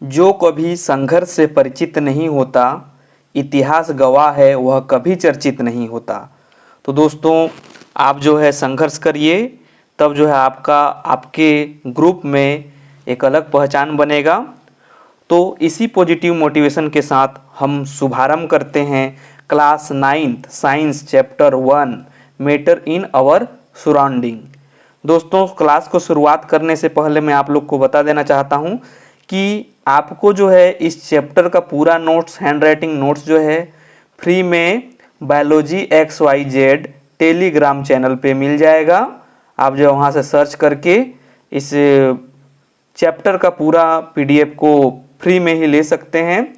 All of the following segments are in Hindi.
जो कभी संघर्ष से परिचित नहीं होता, इतिहास गवाह है वह कभी चर्चित नहीं होता। तो दोस्तों, आप जो है संघर्ष करिए, तब जो है आपके ग्रुप में एक अलग पहचान बनेगा। तो इसी पॉजिटिव मोटिवेशन के साथ हम शुभारंभ करते हैं class 9th science chapter 1 matter in our surrounding. दोस्तों, क्लास को शुरुआत करने से पहले मैं आप लोग को बता देना चाहता हूं कि आपको जो है इस चैप्टर का पूरा नोट्स, हैंड राइटिंग नोट्स जो है फ्री में बायोलॉजी XYZ टेलीग्राम चैनल पे मिल जाएगा। आप जो वहाँ से सर्च करके इस चैप्टर का पूरा PDF को फ्री में ही ले सकते हैं।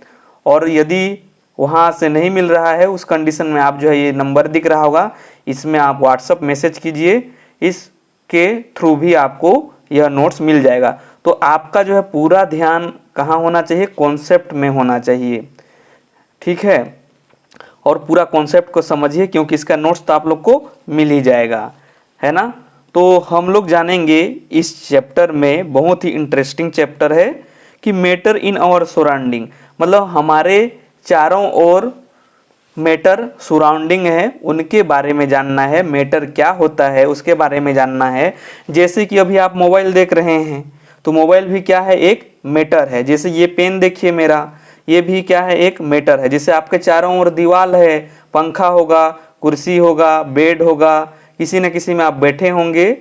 और यदि वहाँ से नहीं मिल रहा है, उस कंडीशन में आप जो है ये नंबर दिख रहा होगा, इसमें आप व्हाट्सअप मैसेज कीजिए, इसके थ्रू भी आपको यह नोट्स मिल जाएगा। तो आपका जो है पूरा ध्यान कहाँ होना चाहिए? कॉन्सेप्ट में होना चाहिए, ठीक है। और पूरा कॉन्सेप्ट को समझिए, क्योंकि इसका नोट्स तो आप लोग को मिल ही जाएगा, है ना। तो हम लोग जानेंगे इस चैप्टर में, बहुत ही इंटरेस्टिंग चैप्टर है कि मैटर इन आवर सराउंडिंग, मतलब हमारे चारों ओर मैटर सराउंडिंग है, उनके बारे में जानना है। मैटर क्या होता है उसके बारे में जानना है। जैसे कि अभी आप मोबाइल देख रहे हैं, तो मोबाइल भी क्या है? एक मैटर है। जैसे ये पेन देखिए मेरा, ये भी क्या है? एक मैटर है। जैसे आपके चारों ओर दीवार है, पंखा होगा, कुर्सी होगा, बेड होगा, किसी न किसी में आप बैठे होंगे,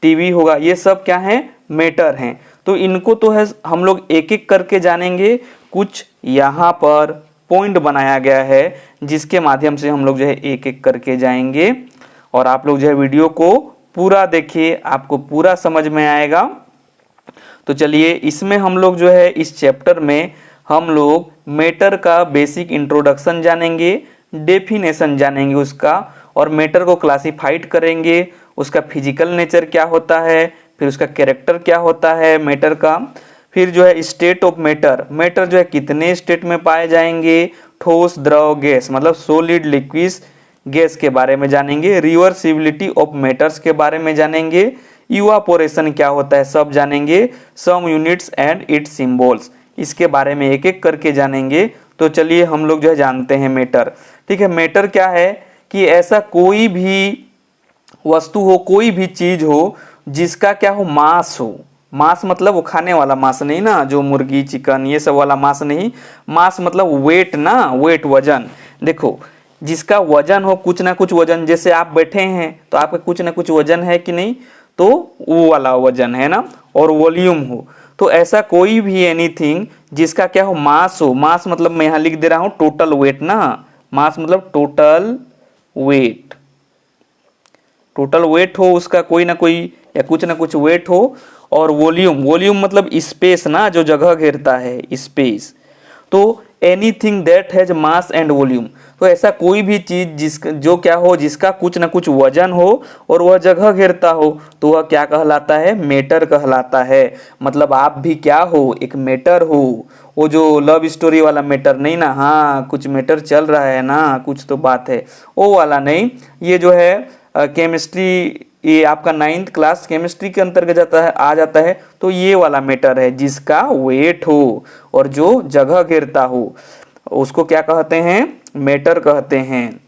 टीवी होगा, ये सब क्या है? मैटर हैं। तो इनको तो है हम लोग एक एक करके जानेंगे। कुछ यहाँ पर पॉइंट बनाया गया है जिसके माध्यम से हम लोग जो है एक एक करके जाएंगे। और आप लोग जो है वीडियो को पूरा देखिए, आपको पूरा समझ में आएगा। तो चलिए, इसमें हम लोग जो है इस चैप्टर में हम लोग मैटर का बेसिक इंट्रोडक्शन जानेंगे, डेफिनेशन जानेंगे उसका, और मैटर को क्लासिफाइड करेंगे, उसका फिजिकल नेचर क्या होता है, फिर उसका कैरेक्टर क्या होता है मैटर का, फिर जो है स्टेट ऑफ मैटर, मैटर जो है कितने स्टेट में पाए जाएंगे, ठोस, द्रव, गैस, मतलब सॉलिड, लिक्विड, गैस के बारे में जानेंगे, रिवर्सिबिलिटी ऑफ मैटर्स के बारे में जानेंगे, इवापोरेशन क्या होता है सब जानेंगे, सम यूनिट्स एंड इट्स सिंबल्स, इसके बारे में एक एक करके जानेंगे। तो चलिए हम लोग जो है जानते हैं मैटर, ठीक है। मैटर क्या है कि ऐसा कोई भी वस्तु हो, कोई भी चीज हो जिसका क्या हो? मास हो। मास मतलब वो खाने वाला मास नहीं ना, जो मुर्गी, चिकन, ये सब वाला मास नहीं। मास मतलब वेट ना, वेट, वजन। देखो, जिसका वजन हो, कुछ ना कुछ वजन, जैसे आप बैठे हैं तो आपका कुछ ना कुछ वजन है कि नहीं, तो वो वाला वजन है ना। और वॉल्यूम हो, तो ऐसा कोई भी एनीथिंग जिसका क्या हो? मास हो। मास मतलब मैं यहाँ लिख दे रहा हूं टोटल वेट ना, मास मतलब टोटल वेट, टोटल वेट हो उसका, कोई ना कोई या कुछ ना कुछ वेट हो। और वॉल्यूम, वॉल्यूम मतलब स्पेस ना, जो जगह घेरता है, स्पेस। तो anything that has mass and volume, तो ऐसा कोई भी चीज जो क्या हो, जिसका कुछ ना कुछ वजन हो और वह जगह घेरता हो, तो वह क्या कहलाता है? मैटर कहलाता है। मतलब आप भी क्या हो? एक मैटर हो। वो जो लव स्टोरी वाला मैटर नहीं ना, हाँ कुछ मैटर चल रहा है ना, कुछ तो बात है, वो वाला नहीं। ये जो है केमिस्ट्री, ये आपका 9th क्लास केमिस्ट्री के अंतर्गत जाता है, आ जाता है। तो ये वाला मैटर है जिसका वेट हो और जो जगह घेरता हो, उसको क्या कहते हैं? मैटर कहते हैं।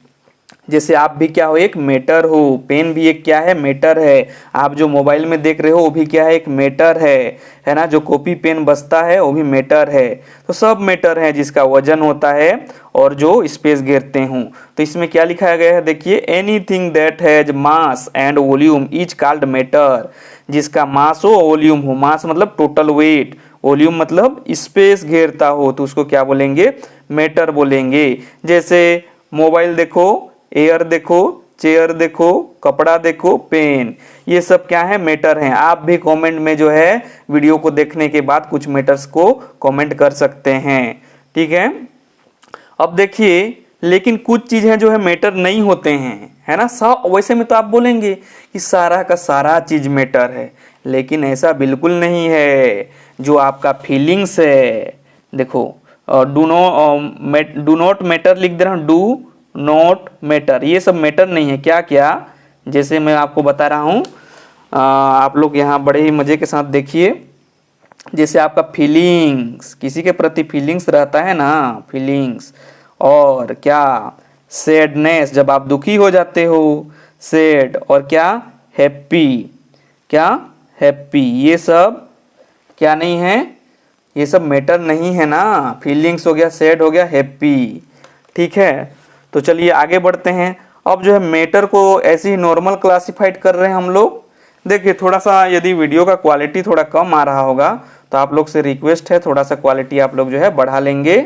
जैसे आप भी क्या हो? एक मैटर हो। पेन भी एक क्या है? मैटर है। आप जो मोबाइल में देख रहे हो वो भी क्या है? एक मैटर है ना। जो कॉपी पेन बचता है वो भी मैटर है। तो सब मैटर है जिसका वजन होता है और जो स्पेस घेरते हूँ। तो इसमें क्या लिखा गया है देखिए, anything that has mass and volume is called matter, जिसका मास हो, वॉल्यूम हो। मास मतलब टोटल वेट, वॉल्यूम मतलब स्पेस घेरता हो, तो उसको क्या बोलेंगे? मैटर बोलेंगे। जैसे मोबाइल देखो, एयर देखो, चेयर देखो, कपड़ा देखो, पेन, ये सब क्या है? मैटर हैं। आप भी कमेंट में जो है वीडियो को देखने के बाद कुछ मैटर्स को कमेंट कर सकते हैं, ठीक है। अब देखिए, लेकिन कुछ चीजें जो है मैटर नहीं होते हैं, है ना। सब वैसे में तो आप बोलेंगे कि सारा का सारा चीज मैटर है, लेकिन ऐसा बिल्कुल नहीं है। जो आपका फीलिंग्स है, देखो, डू नॉट मैटर लिख दे रहा हूँ, डू नॉट मैटर, ये सब मैटर नहीं है। क्या क्या? जैसे मैं आपको बता रहा हूँ, आप लोग यहाँ बड़े ही मजे के साथ देखिए। जैसे आपका फीलिंग्स, किसी के प्रति फीलिंग्स रहता है ना, फीलिंग्स। और क्या, सैडनेस, जब आप दुखी हो जाते हो, सैड। और क्या, हैप्पी, क्या, हैप्पी। ये सब क्या नहीं है, ये सब मैटर नहीं है ना। फीलिंग्स हो गया, सैड हो गया, हैप्पी। ठीक है, तो चलिए आगे बढ़ते हैं। अब जो है मैटर को ऐसे ही नॉर्मल क्लासिफाइड कर रहे हैं हम लोग। देखिए थोड़ा सा यदि वीडियो का क्वालिटी थोड़ा कम आ रहा होगा तो आप लोग से रिक्वेस्ट है थोड़ा सा क्वालिटी आप लोग जो है बढ़ा लेंगे।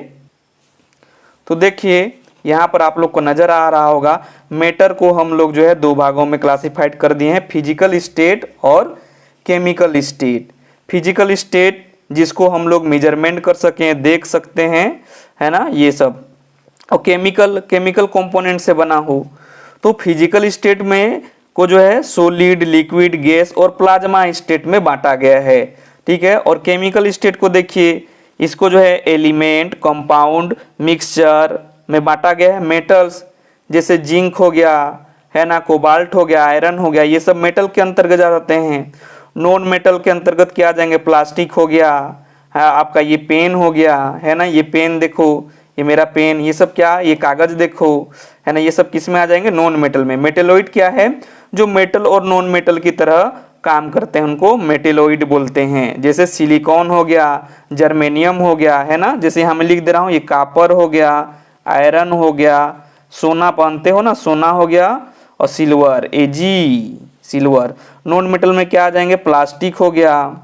तो देखिए यहाँ पर आप लोग को नजर आ रहा होगा, मैटर को हम लोग जो है दो भागों में क्लासिफाइड कर दिए हैं, फिजिकल स्टेट और केमिकल स्टेट। फिजिकल स्टेट जिसको हम लोग मेजरमेंट कर सकें, देख सकते हैं, है ना, ये सब। और केमिकल कंपोनेंट से बना हो। तो फिजिकल स्टेट में को जो है सॉलिड, लिक्विड, गैस और प्लाज्मा स्टेट में बांटा गया है। ठीक है, और केमिकल स्टेट को देखिए, इसको जो है एलिमेंट, कंपाउंड, मिक्सचर में बांटा गया है। मेटल्स जैसे जिंक हो गया, है ना, कोबाल्ट हो गया, आयरन हो गया, ये सब मेटल के अंतर्गत आ जाते हैं। नॉन मेटल के अंतर्गत क्या आ जाएंगे, प्लास्टिक हो गया, है आपका ये पेन हो गया, है ना, ये पेन देखो, ये मेरा पेन, ये सब क्या, ये कागज देखो, है ना, ये सब किस में आ जाएंगे, नॉन मेटल में। मेटेलॉइड क्या है, जो मेटल और नॉन मेटल की तरह काम करते हैं, उनको मेटेलॉइड बोलते हैं। जैसे सिलिकॉन हो गया, जर्मेनियम हो गया, है ना, जैसे यहाँ मैं लिख दे रहा हूँ, ये कापर हो गया, आयरन हो गया, सोना पहनते हो ना, सोना हो गया, और सिल्वर, एजी, सिल्वर। नॉन मेटल में क्या आ जाएंगे, प्लास्टिक हो गया,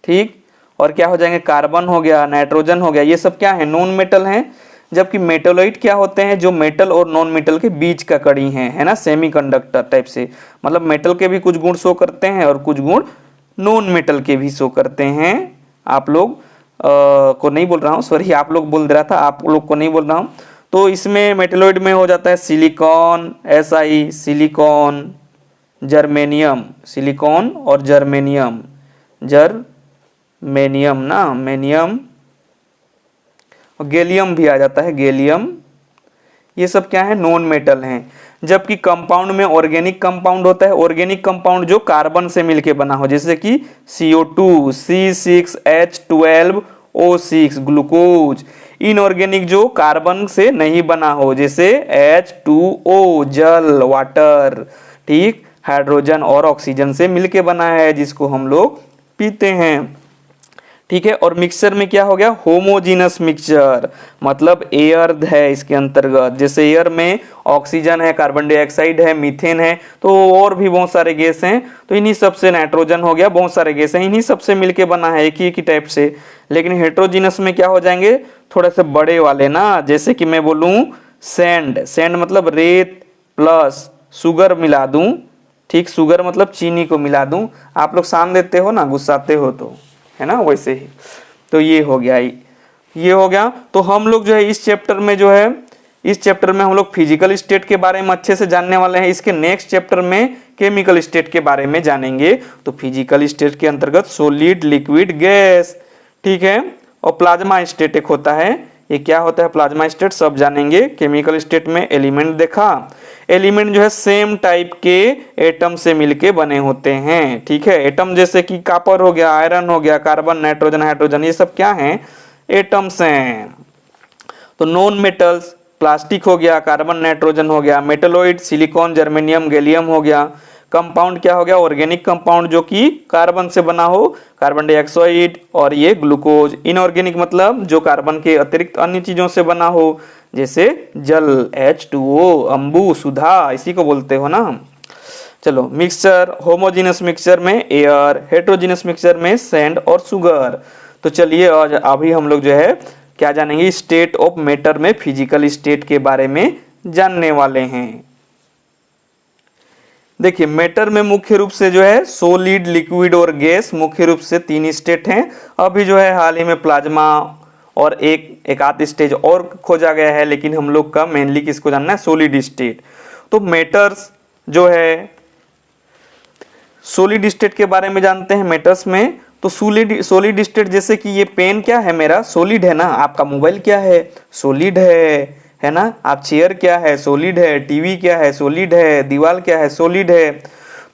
ठीक, और क्या हो जाएंगे, कार्बन हो गया, नाइट्रोजन हो गया, ये सब क्या है, नॉन मेटल हैं। जबकि मेटलॉइड क्या होते हैं, जो मेटल और नॉन मेटल के बीच का कड़ी है ना, सेमीकंडक्टर टाइप से। मतलब मेटल के भी कुछ गुण शो करते हैं और कुछ गुण नॉन मेटल के भी शो करते हैं। आप लोग को नहीं बोल रहा हूँ, सॉरी, आप लोग बोल रहा था, आप लोग को नहीं बोल रहा हूँ। तो इसमें मेटलॉइड में हो जाता है silicon, SI, silicon, germanium, silicon और जर्मेनियम, जर्मेनियम ना, मेनियम, और गैलियम भी आ जाता है, गैलियम। ये सब क्या है, नॉन मेटल हैं। जबकि कंपाउंड में ऑर्गेनिक कंपाउंड होता है। ऑर्गेनिक कंपाउंड जो कार्बन से मिलके बना हो, जैसे कि CO2, C6H12O6, ग्लूकोज। इनऑर्गेनिक जो कार्बन से नहीं बना हो, जैसे H2O, जल, वाटर, ठीक, हाइड्रोजन और ऑक्सीजन से मिलके बना है, जिसको हम लोग पीते हैं। ठीक है, और मिक्सचर में क्या हो गया, होमोजीनस मिक्सचर, मतलब एयर है इसके अंतर्गत। जैसे एयर में ऑक्सीजन है, कार्बन डाइऑक्साइड है, मीथेन है, तो और भी बहुत सारे गैस हैं। तो इन्हीं सब से, नाइट्रोजन हो गया, बहुत सारे गैस हैं, इन्हीं सब से मिलके बना है, एक ही टाइप से। लेकिन हेट्रोजीनस में क्या हो जाएंगे, थोड़े से बड़े वाले ना। जैसे कि मैं बोलूँ सैंड, सैंड मतलब रेत प्लस शुगर मिला दूं, ठीक, शुगर मतलब चीनी को मिला दूं। आप लोग शान देते हो ना, गुस्साते हो तो, है ना, वैसे ही। तो ये हो गया, ये हो गया। तो हम लोग जो है इस चैप्टर में जो है, इस चैप्टर में हम लोग फिजिकल स्टेट के बारे में अच्छे से जानने वाले हैं। इसके नेक्स्ट चैप्टर में केमिकल स्टेट के बारे में जानेंगे। तो फिजिकल स्टेट के अंतर्गत सॉलिड, लिक्विड, गैस, ठीक है, और प्लाज्मा स्टेट एक होता है। ये क्या होता है प्लाज्मा स्टेट, सब जानेंगे। केमिकल स्टेट में एलिमेंट देखा, एलिमेंट जो है सेम टाइप के एटम से मिलके बने होते हैं। ठीक है, एटम जैसे कि कॉपर हो गया, आयरन हो गया, कार्बन, नाइट्रोजन, हाइड्रोजन, ये सब क्या हैं, एटम्स हैं। तो नॉन मेटल्स, प्लास्टिक हो गया, कार्बन, नाइट्रोजन हो गया। मेटलॉइड, सिलिकॉन, जर्मेनियम, गैलियम हो गया। कंपाउंड क्या हो गया, ऑर्गेनिक कंपाउंड जो कि कार्बन से बना हो, कार्बन डाइऑक्साइड और ये ग्लूकोज। इनऑर्गेनिक मतलब जो कार्बन के अतिरिक्त अन्य चीजों से बना हो, जैसे जल, H2O, अम्बु, सुधा, इसी को बोलते हो ना। चलो, मिक्सचर, होमोजीनस मिक्सचर में एयर, हेट्रोजीनस मिक्सचर में सैंड और शुगर। तो चलिए आज अभी हम लोग जो है क्या जानेंगे, स्टेट ऑफ मैटर में फिजिकल स्टेट के बारे में जानने वाले हैं। देखिए मैटर में मुख्य रूप से जो है सॉलिड, लिक्विड और गैस, मुख्य रूप से 3 स्टेट हैं। अभी जो है हाल ही में प्लाज्मा और एक आध स्टेज और खोजा गया है, लेकिन हम लोग का मेनली किसको जानना है, सॉलिड स्टेट। तो मैटर्स जो है सॉलिड स्टेट के बारे में जानते हैं मैटर्स में। तो सॉलिड स्टेट जैसे कि ये पेन क्या है मेरा, सॉलिड है ना। आपका मोबाइल क्या है, सॉलिड है ना। आप चेयर क्या है, सॉलिड है। टीवी क्या है, सॉलिड है। दीवार क्या है, सॉलिड है।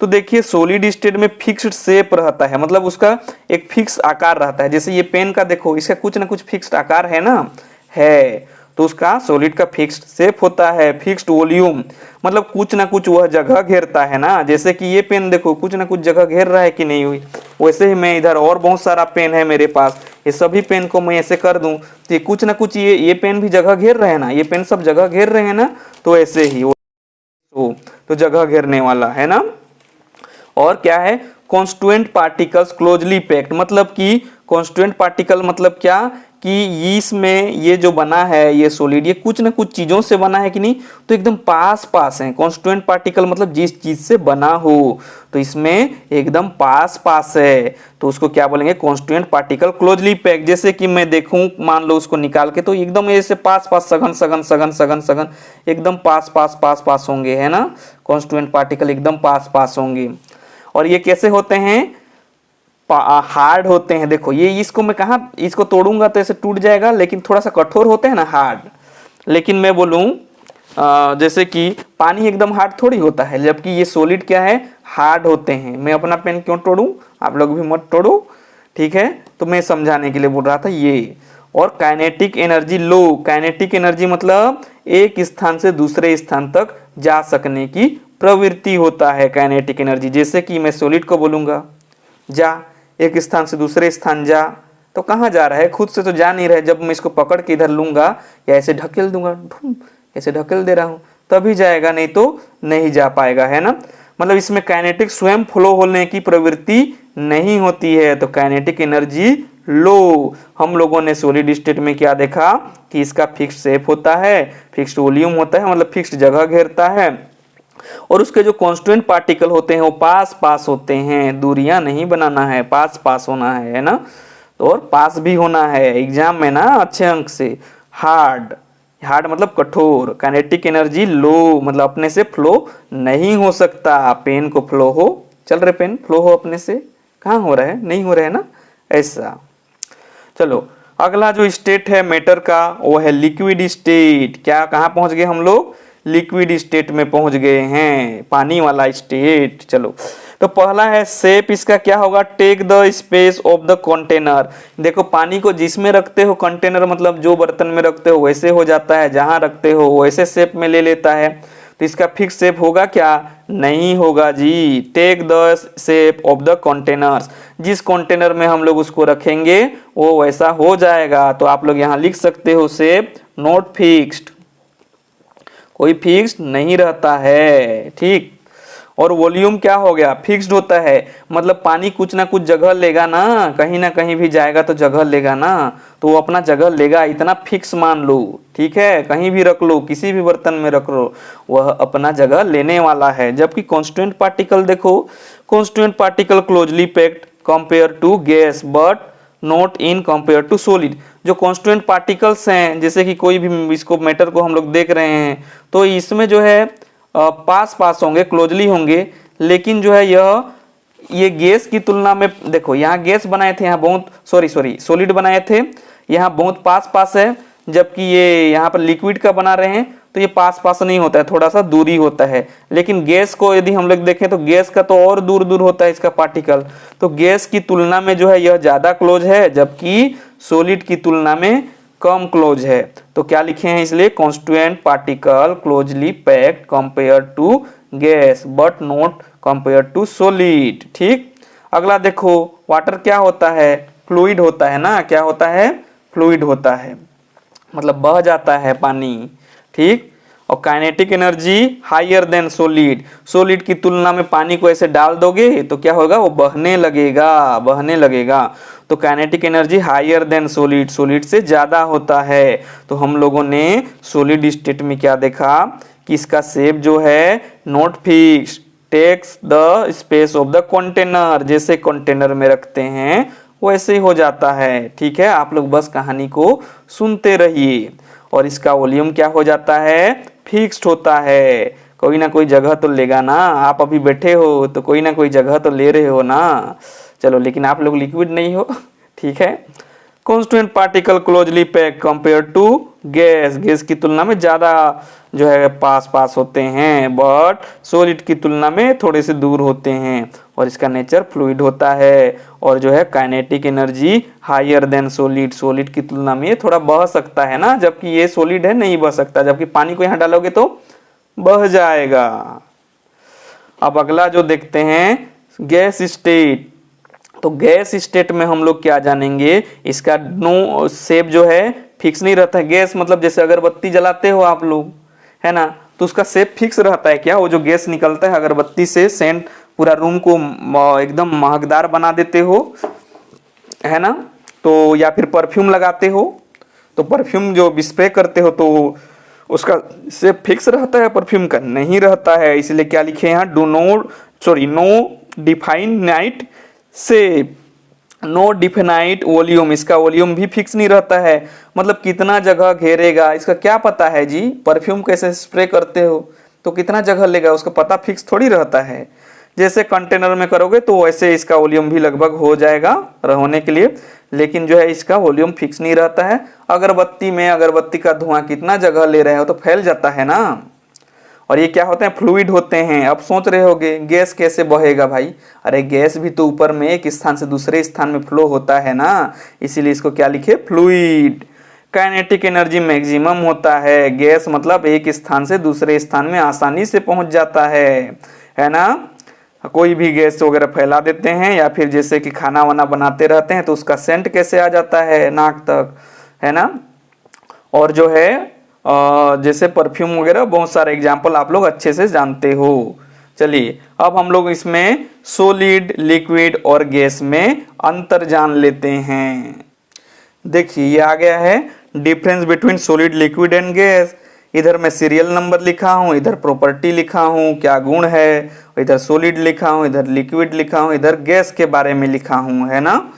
तो देखिए सॉलिड स्टेट में फिक्स्ड शेप रहता है, मतलब उसका एक फिक्स आकार रहता है। जैसे ये पेन का देखो, इसका कुछ ना कुछ फिक्स्ड आकार है ना, है, तो उसका सॉलिड का फिक्स्ड शेप होता है। फिक्स्ड वॉल्यूम मतलब कुछ ना कुछ वह जगह घेरता है ना, जैसे कि ये पेन देखो कुछ ना कुछ जगह घेर रहा है कि नहीं हुई, वैसे ही मैं इधर और बहुत सारा पेन है मेरे पास, ये सभी पेन को मैं ऐसे कर दूं तो ये कुछ ना कुछ ये पेन भी जगह घेर रहे हैं ना, ये पेन सब जगह घेर रहे हैं ना, तो ऐसे ही तो जगह घेरने वाला है ना। और क्या है, कॉन्स्टिट्यूएंट पार्टिकल्स क्लोजली पैक्ड, मतलब कि कॉन्स्टिट्यूएंट पार्टिकल मतलब क्या कि इसमें ये जो बना है ये सॉलिड, ये कुछ ना कुछ चीजों से बना है कि नहीं, तो एकदम पास पास है। कॉन्स्टिट्यूएंट पार्टिकल मतलब जिस चीज से बना हो, तो इसमें एकदम पास पास है, तो उसको क्या बोलेंगे, कॉन्स्टिट्यूएंट पार्टिकल क्लोजली पैक्ड। जैसे कि मैं देखूं, मान लो उसको निकाल के, तो एकदम ऐसे पास पास सघन सघन सघन सघन सघन एकदम पास पास पास पास होंगे, है ना, कॉन्स्टिट्यूएंट पार्टिकल एकदम पास पास होंगे। और ये कैसे होते हैं, हार्ड होते हैं। देखो ये, इसको मैं कहा, इसको तोड़ूंगा तो ऐसे टूट जाएगा, लेकिन थोड़ा सा कठोर होते हैं ना, हार्ड। लेकिन मैं बोलूं जैसे कि पानी एकदम हार्ड थोड़ी होता है, जबकि ये सॉलिड क्या है, हार्ड होते हैं। मैं अपना पेन क्यों तोड़ूं, आप लोग भी मत तोड़ो, ठीक है, तो मैं समझाने के लिए बोल रहा था ये। और kinetic energy low, kinetic energy मतलब एक स्थान से दूसरे स्थान तक जा सकने की प्रवृत्ति होता है काइनेटिक एनर्जी। जैसे कि मैं सॉलिड को बोलूंगा जा, एक स्थान से दूसरे स्थान जा, तो कहाँ जा रहा है, खुद से तो जा नहीं रहा है। जब मैं इसको पकड़ के इधर लूंगा या ऐसे ढकेल दूंगा, ऐसे ढकेल दे रहा हूं, तभी जाएगा, नहीं तो नहीं जा पाएगा, है ना। मतलब इसमें काइनेटिक स्वयं फ्लो होने की प्रवृत्ति नहीं होती है, तो काइनेटिक एनर्जी लो। हम लोगों ने सॉलिड स्टेट में क्या देखा कि इसका फिक्स्ड शेप होता है, फिक्स्ड वॉल्यूम होता है, मतलब फिक्स्ड जगह घेरता है, और उसके जो कॉन्स्टिट्यूएंट पार्टिकल होते हैं वो पास पास होते हैं, दूरियां नहीं बनाना है, पास पास होना है ना, तो और पास भी होना है एग्जाम में ना अच्छे अंक से। हार्ड, हार्ड मतलब कठोर। काइनेटिक एनर्जी लो मतलब अपने से फ्लो नहीं हो सकता। पेन को फ्लो हो, चल रहे पेन फ्लो हो अपने से, कहाँ हो रहा है, नहीं हो रहा है ना, ऐसा। चलो अगला जो स्टेट है मैटर का वो है लिक्विड स्टेट। क्या, कहाँ पहुंच गए हम लोग, लिक्विड स्टेट में पहुंच गए हैं, पानी वाला स्टेट। चलो तो पहला है शेप, इसका क्या होगा, take the space of the container. देखो पानी को जिसमें रखते हो, कंटेनर मतलब जो बर्तन में रखते हो वैसे हो जाता है, जहां रखते हो वैसे शेप में ले लेता है। तो इसका फिक्स शेप होगा क्या, नहीं होगा जी। Take the shape of the containers, जिस कंटेनर में हम लोग उसको रखेंगे वो वैसा हो जाएगा। तो आप लोग यहाँ लिख सकते हो शेप नॉट फिक्स्ड, कोई फिक्स्ड नहीं रहता है, ठीक। और वॉल्यूम क्या हो गया, फिक्स्ड होता है, मतलब पानी कुछ ना कुछ जगह लेगा ना, कहीं ना कहीं भी जाएगा तो जगह लेगा ना, तो वो अपना जगह लेगा, इतना फिक्स मान लो, ठीक है, कहीं भी रख लो, किसी भी बर्तन में रख लो, वह अपना जगह लेने वाला है। जबकि कॉन्स्टिट्यूएंट पार्टिकल देखो, constituent particle closely packed compare to gas but not in compare to solid. जो कॉन्स्टिट्यूएंट पार्टिकल्स हैं, जैसे कि कोई भी इसको मैटर को हम लोग देख रहे हैं, तो इसमें जो है पास पास होंगे, क्लोजली होंगे, लेकिन जो है ये गैस की तुलना में, देखो यहाँ गैस बनाए थे, यहाँ बहुत सॉलिड बनाए थे, यहाँ बहुत पास पास है, जबकि ये यहाँ पर लिक्विड का बना रहे हैं तो ये पास पास नहीं होता है, थोड़ा सा दूरी होता है। लेकिन गैस को यदि हम लोग देखें तो गैस का तो और दूर दूर होता है इसका पार्टिकल, तो गैस की तुलना में जो है यह ज्यादा क्लोज है, जबकि सॉलिड की तुलना में कम क्लोज है। तो क्या लिखे हैं इसलिए, constituent particle closely packed compare to gas but not compare to solid, ठीक। अगला देखो, वाटर क्या होता है, फ्लूइड होता है ना, क्या होता है, फ्लूइड होता है, मतलब बह जाता है पानी, ठीक। और kinetic energy higher than solid, solid की तुलना में पानी को ऐसे डाल दोगे तो क्या होगा, वो बहने लगेगा, बहने लगेगा। तो kinetic energy higher than solid, solid से ज्यादा होता है। तो हम लोगों ने सॉलिड स्टेट में क्या देखा कि इसका शेप जो है not fix, takes the space of the container, जैसे कंटेनर में रखते हैं वैसे ही हो जाता है, ठीक है। आप लोग बस कहानी को सुनते रहिए। और इसका वॉल्यूम क्या हो जाता है, फिक्स्ड होता है, कोई ना कोई जगह तो लेगा ना, आप अभी बैठे हो तो कोई ना कोई जगह तो ले रहे हो ना। चलो लेकिन आप लोग लिक्विड नहीं हो, ठीक है। Constituent particle closely pack compare to gas, gas की तुलना में ज्यादा जो है पास पास होते हैं, बट सॉलिड की तुलना में थोड़े से दूर होते हैं, और इसका नेचर फ्लूइड होता है, और जो है kinetic energy higher than solid, solid की तुलना में ये थोड़ा बह सकता है ना, जबकि ये सॉलिड है नहीं बह सकता, जबकि पानी को यहाँ डालोगे तो बह जाएगा। अब अगला जो देखते हैं गैस स्टेट, तो गैस स्टेट में हम लोग क्या जानेंगे, इसका नो शेप जो है फिक्स नहीं रहता है। गैस मतलब जैसे अगरबत्ती जलाते हो आप लोग, है ना, तो उसका शेप फिक्स रहता है क्या, वो जो गैस निकलता है अगरबत्ती से, सेंट पूरा रूम को एकदम महकदार बना देते हो, है ना, तो या फिर परफ्यूम लगाते हो, तो परफ्यूम जो स्प्रे करते हो तो उसका शेप फिक्स रहता है, परफ्यूम का नहीं रहता है। इसलिए क्या लिखे यहाँ, no definite shape, no definite volume, इसका वॉल्यूम भी फिक्स नहीं रहता है, मतलब कितना जगह घेरेगा इसका क्या पता है जी। परफ्यूम कैसे स्प्रे करते हो तो कितना जगह लेगा उसका पता फिक्स थोड़ी रहता है। जैसे कंटेनर में करोगे तो वैसे इसका वॉल्यूम भी लगभग हो जाएगा होने के लिए, लेकिन जो है इसका वॉल्यूम फिक्स नहीं रहता है। अगरबत्ती में अगरबत्ती का धुआं कितना जगह ले रहे हो तो फैल जाता है ना। और ये क्या होते हैं, फ्लूइड होते हैं। अब सोच रहे होगे गैस कैसे बहेगा भाई, अरे गैस भी तो ऊपर में एक स्थान से दूसरे स्थान में फ्लो होता है ना, इसीलिए इसको क्या लिखे, फ्लूइड। काइनेटिक एनर्जी मैक्सिमम होता है, गैस मतलब एक स्थान से दूसरे स्थान में आसानी से पहुंच जाता है ना। कोई भी गैस वगैरह फैला देते हैं, या फिर जैसे कि खाना वाना बनाते रहते हैं तो उसका सेंट कैसे आ जाता है नाक तक, है ना। और जो है जैसे परफ्यूम वगैरह बहुत सारे एग्जाम्पल आप लोग अच्छे से जानते हो। चलिए अब हम लोग इसमें सॉलिड, लिक्विड और गैस में अंतर जान लेते हैं। देखिए ये आ गया है difference between solid, liquid and gas. इधर मैं सीरियल नंबर लिखा हूँ, इधर प्रॉपर्टी लिखा हूँ क्या गुण है, इधर सॉलिड लिखा हूँ, इधर लिक्विड लिखा हूँ, इधर गैस के बारे में लिखा हूँ, है ना।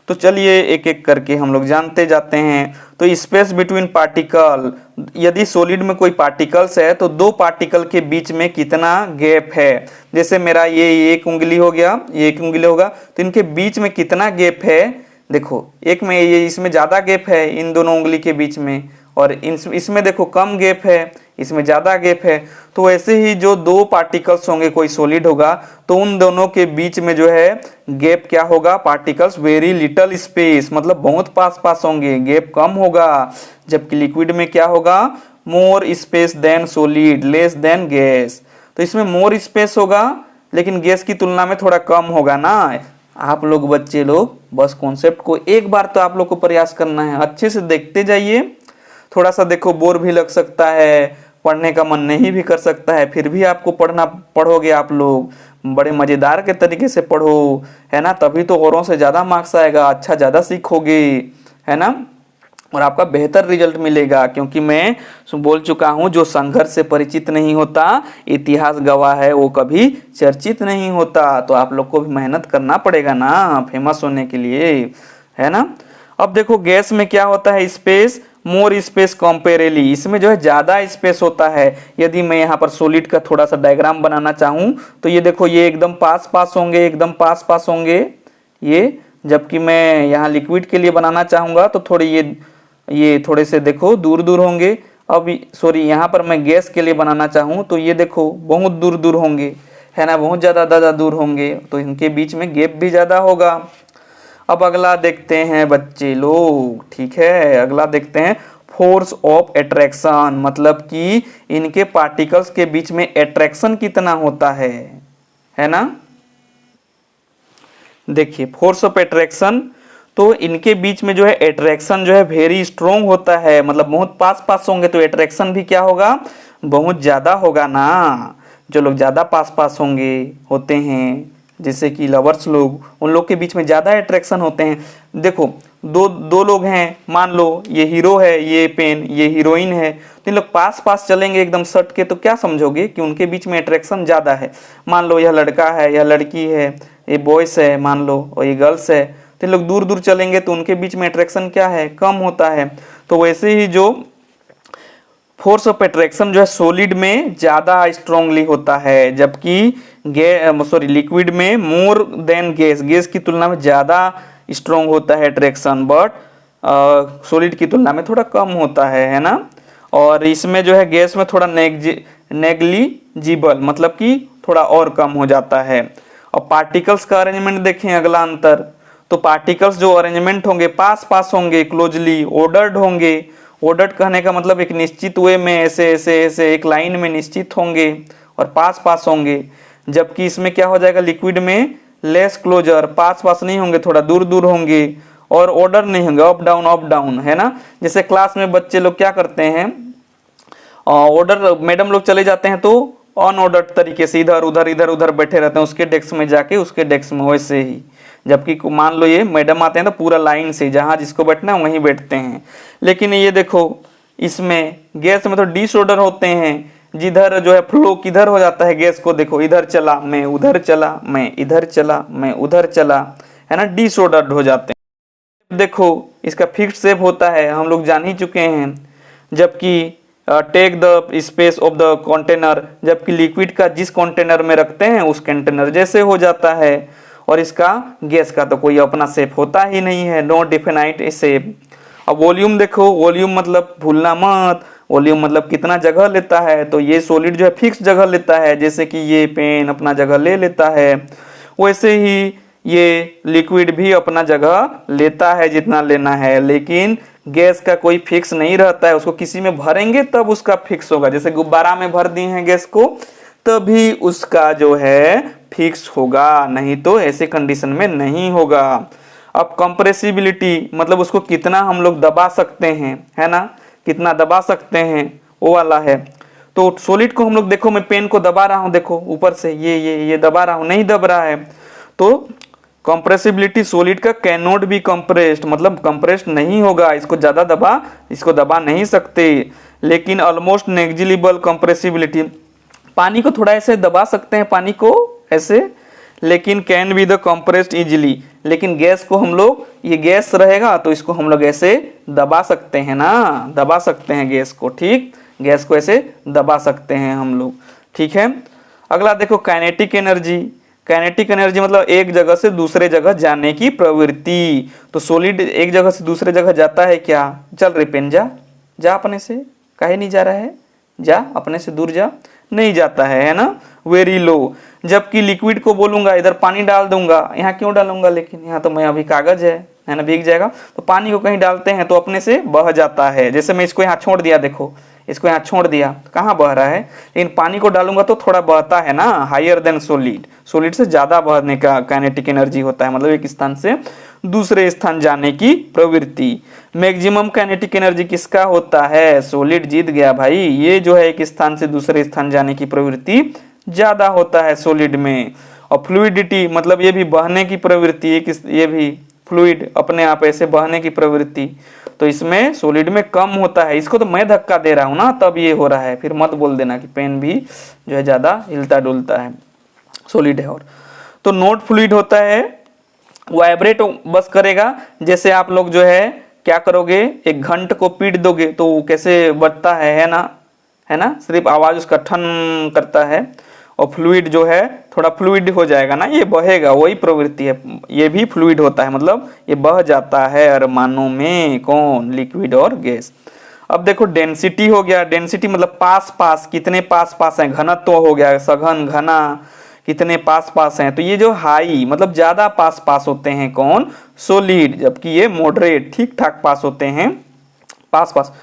तो चलिए एक एक करके हम लोग जानते जाते हैं। तो स्पेस बिटवीन पार्टिकल, यदि सॉलिड में कोई पार्टिकल्स है तो दो पार्टिकल के बीच में कितना गैप है। जैसे मेरा ये एक उंगली हो गया, ये एक उंगली होगा, तो इनके बीच में कितना गैप है, देखो एक में ये इसमें ज़्यादा गैप है इन दोनों उंगली के बीच में, और इसमें देखो कम गैप है, इसमें ज़्यादा गैप है। तो ऐसे ही जो दो पार्टिकल्स होंगे, कोई सॉलिड होगा तो उन दोनों के बीच में जो है गैप क्या होगा, पार्टिकल्स वेरी लिटल स्पेस, मतलब बहुत पास पास होंगे, गैप कम होगा। जबकि लिक्विड में क्या होगा, more space than solid, less than gas. तो इसमें मोर स्पेस होगा लेकिन गैस की तुलना में थोड़ा कम होगा ना। आप लोग बच्चे लोग बस कॉन्सेप्ट को एक बार तो आप लोग को प्रयास करना है, अच्छे से देखते जाइए। थोड़ा सा देखो बोर भी लग सकता है, पढ़ने का मन नहीं भी कर सकता है, फिर भी आपको पढ़ोगे आप लोग, बड़े मज़ेदार के तरीके से पढ़ो, है ना, तभी तो औरों से ज़्यादा मार्क्स आएगा, अच्छा ज़्यादा सीखोगे, है ना, और आपका बेहतर रिजल्ट मिलेगा। क्योंकि मैं बोल चुका हूँ, जो संघर्ष से परिचित नहीं होता, इतिहास गवाह है वो कभी चर्चित नहीं होता। तो आप लोग को भी मेहनत करना पड़ेगा ना फेमस होने के लिए, है ना। अब देखो गैस में क्या होता है, स्पेस, मोर स्पेस कंपेरेबली, इसमें जो है ज़्यादा स्पेस होता है। यदि मैं यहाँ पर सॉलिड का थोड़ा सा डायग्राम बनाना चाहूँ तो ये देखो, ये एकदम पास पास होंगे, एकदम पास पास होंगे ये, जबकि मैं यहाँ लिक्विड के लिए बनाना चाहूँगा तो थोड़ी ये थोड़े से देखो दूर दूर होंगे। अब सॉरी, यहाँ पर मैं गैस के लिए बनाना चाहूँ तो ये देखो बहुत दूर दूर होंगे, है ना, बहुत ज़्यादा दूर होंगे, तो इनके बीच में गैप भी ज़्यादा होगा। अब अगला देखते हैं बच्चे लोग, ठीक है, अगला देखते हैं फोर्स ऑफ अट्रैक्शन, मतलब कि इनके पार्टिकल्स के बीच में अट्रैक्शन कितना होता है ना। देखिए फोर्स ऑफ अट्रैक्शन, तो इनके बीच में जो है अट्रैक्शन जो है वेरी स्ट्रॉन्ग होता है, मतलब बहुत पास पास होंगे तो अट्रैक्शन भी क्या होगा, बहुत ज़्यादा होगा ना। जो लोग ज़्यादा पास पास होते हैं जैसे कि लवर्स लोग, उन लोग के बीच में ज़्यादा अट्रैक्शन होते हैं। देखो दो लोग हैं, मान लो ये हीरो है, ये पेन, ये हीरोइन है, तो इन लोग पास पास चलेंगे एकदम सट के, तो क्या समझोगे कि उनके बीच में अट्रैक्शन ज़्यादा है। मान लो यह लड़का है, यह लड़की है, ये बॉयस है मान लो, और ये गर्ल्स है, तो लोग दूर दूर चलेंगे तो उनके बीच में अट्रैक्शन क्या है, कम होता है। तो वैसे ही जो फोर्स ऑफ अट्रैक्शन जो है सॉलिड में ज़्यादा स्ट्रांगली होता है, जबकि लिक्विड में मोर देन गैस, गैस की तुलना में ज़्यादा स्ट्रॉन्ग होता है अट्रैक्शन। बट सॉलिड की तुलना में थोड़ा कम होता है ना। और इसमें जो है गैस में थोड़ा नेग्लिजिबल मतलब कि थोड़ा और कम हो जाता है। और पार्टिकल्स का अरेंजमेंट देखें, अगला अंतर, तो पार्टिकल्स जो अरेंजमेंट होंगे पास पास होंगे, क्लोजली ऑर्डर्ड होंगे। ऑर्डर्ड कहने का मतलब एक निश्चित वे में ऐसे ऐसे ऐसे एक लाइन में निश्चित होंगे और पास पास होंगे। जबकि इसमें क्या हो जाएगा, लिक्विड में लेस क्लोजर, पास पास नहीं होंगे, थोड़ा दूर दूर होंगे और ऑर्डर नहीं होंगे, अप डाउन, है ना। जैसे क्लास में बच्चे लोग क्या करते हैं, ऑर्डर मैडम लोग चले जाते हैं तो अनऑर्डर्ड तरीके से इधर उधर बैठे रहते हैं उसके डेस्क में जाके, उसके डेस्क में वैसे ही। जबकि मान लो ये मैडम आते हैं तो पूरा लाइन से जहां जिसको बैठना है वहीं बैठते हैं। लेकिन ये देखो इसमें गैस में तो डिसऑर्डर होते हैं, जिधर जो है फ्लो किधर हो जाता है गैस को, देखो इधर चला मैं उधर चला, मैं इधर चला मैं उधर चला, है ना, डिसऑर्डर्ड हो जाते हैं। देखो इसका फिक्स्ड शेप होता है, हम लोग जान ही चुके हैं। जबकि take the space of the container, जबकि लिक्विड का जिस कंटेनर में रखते हैं उस कंटेनर जैसे हो जाता है। और इसका गैस का तो कोई अपना शेप होता ही नहीं है, नो डिफाइनाइट शेप। अब वॉल्यूम देखो, वॉल्यूम मतलब भूलना मत, वॉल्यूम मतलब कितना जगह लेता है। तो ये सॉलिड जो है फिक्स जगह लेता है, जैसे कि ये पेन अपना जगह ले लेता है, वैसे ही ये लिक्विड भी अपना जगह लेता है जितना लेना है। लेकिन गैस का कोई फिक्स नहीं रहता है, उसको किसी में भरेंगे तब उसका फिक्स होगा। जैसे गुब्बारा में भर दिए हैं गैस को, तभी उसका जो है फिक्स होगा, नहीं तो ऐसे कंडीशन में नहीं होगा। अब कंप्रेसिबिलिटी मतलब उसको कितना हम लोग दबा सकते हैं, है ना, कितना दबा सकते हैं वो वाला है। तो सॉलिड को हम लोग देखो, मैं पेन को दबा रहा हूं, देखो ऊपर से ये दबा रहा हूं, नहीं दब रहा है। तो कंप्रेसिबिलिटी सॉलिड का कैन नॉट बी कंप्रेस्ड मतलब कंप्रेस्ड नहीं होगा, इसको दबा नहीं सकते। लेकिन ऑलमोस्ट नेग्लिजिबल कंप्रेसिबिलिटी, पानी को थोड़ा ऐसे दबा सकते हैं, पानी को ऐसे, लेकिन can be the compressed easily. लेकिन गैस को हम लोग, ये गैस रहेगा तो इसको हम लोग ऐसे दबा सकते हैं ना, दबा सकते हैं गैस को, ठीक, गैस को ऐसे दबा सकते हैं हम लोग, ठीक है। अगला देखो काइनेटिक एनर्जी। काइनेटिक एनर्जी मतलब एक जगह से दूसरे जगह जाने की प्रवृत्ति। तो सॉलिड एक जगह से दूसरे जगह जाता है क्या, चल रे पेन जा अपने से, काहे नहीं जा रहा है, जा अपने से दूर जा, नहीं जाता है ना, वेरी लो। जबकि लिक्विड को बोलूंगा इधर पानी डाल दूंगा, यहाँ क्यों डालूंगा, लेकिन यहाँ तो मैं अभी कागज है ना, भीग जाएगा। तो पानी को कहीं डालते हैं तो अपने से बह जाता है। जैसे मैं इसको यहाँ छोड़ दिया, देखो इसको यहाँ छोड़ दिया, कहाँ बह रहा है, लेकिन पानी को डालूंगा तो थोड़ा बहता है ना, हायर देन सॉलिड, सॉलिड से ज्यादा बहने का काइनेटिक एनर्जी होता है, मतलब एक स्थान से दूसरे स्थान जाने की प्रवृत्ति। मैक्सिमम काइनेटिक एनर्जी किसका होता है, सॉलिड जीत गया भाई, ये जो है एक स्थान से दूसरे स्थान जाने की प्रवृत्ति ज्यादा होता है सॉलिड में। और फ्लूइडिटी मतलब ये भी बहने की प्रवृत्ति, ये भी फ्लूइड अपने आप ऐसे बहने की प्रवृत्ति, तो इसमें सॉलिड में कम होता है। इसको तो मैं धक्का दे रहा हूं ना, तब ये हो रहा है, फिर मत बोल देना कि पेन भी जो है ज्यादा हिलता डुलता है, सॉलिड है। और तो नोट फ्लूइड होता है, वाइब्रेट बस करेगा। जैसे आप लोग जो है क्या करोगे, एक घंट को पीट दोगे तो वो कैसे बजता है ना, सिर्फ आवाज उसका ठन करता है। और फ्लूइड जो है थोड़ा फ्लूइड हो जाएगा ना, ये बहेगा, वही प्रवृत्ति है, ये भी फ्लूइड होता है, मतलब ये बह जाता है अरमानों में, कौन, लिक्विड और गैस। अब देखो डेंसिटी हो गया, डेंसिटी मतलब पास पास, कितने पास पास हैं, घनत्व तो हो गया, सघन घना, कितने पास पास हैं। तो ये जो हाई मतलब ज्यादा पास पास होते हैं कौन, सॉलिड, जबकि ये मॉडरेट ठीक ठाक पास होते हैं, पास पास।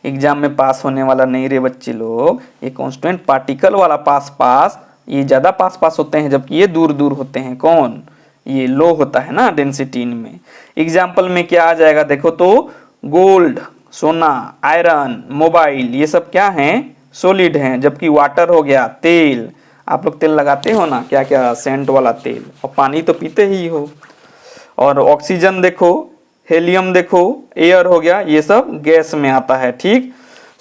एग्जाम में पास होने वाला नहीं रे बच्चे लोग, ये कांस्टेंट पार्टिकल वाला पास पास, ये ज्यादा पास पास होते हैं, जबकि ये दूर दूर होते हैं, कौन, ये लो होता है ना डेंसिटी में। एग्जाम्पल में क्या आ जाएगा देखो, तो गोल्ड, सोना, आयरन, मोबाइल, ये सब क्या हैं, सॉलिड हैं। जबकि वाटर हो गया, तेल, आप लोग तेल लगाते हो ना, क्या क्या सेंट वाला तेल, और पानी तो पीते ही हो। और ऑक्सीजन देखो, हेलियम देखो, एयर हो गया, ये सब गैस में आता है, ठीक।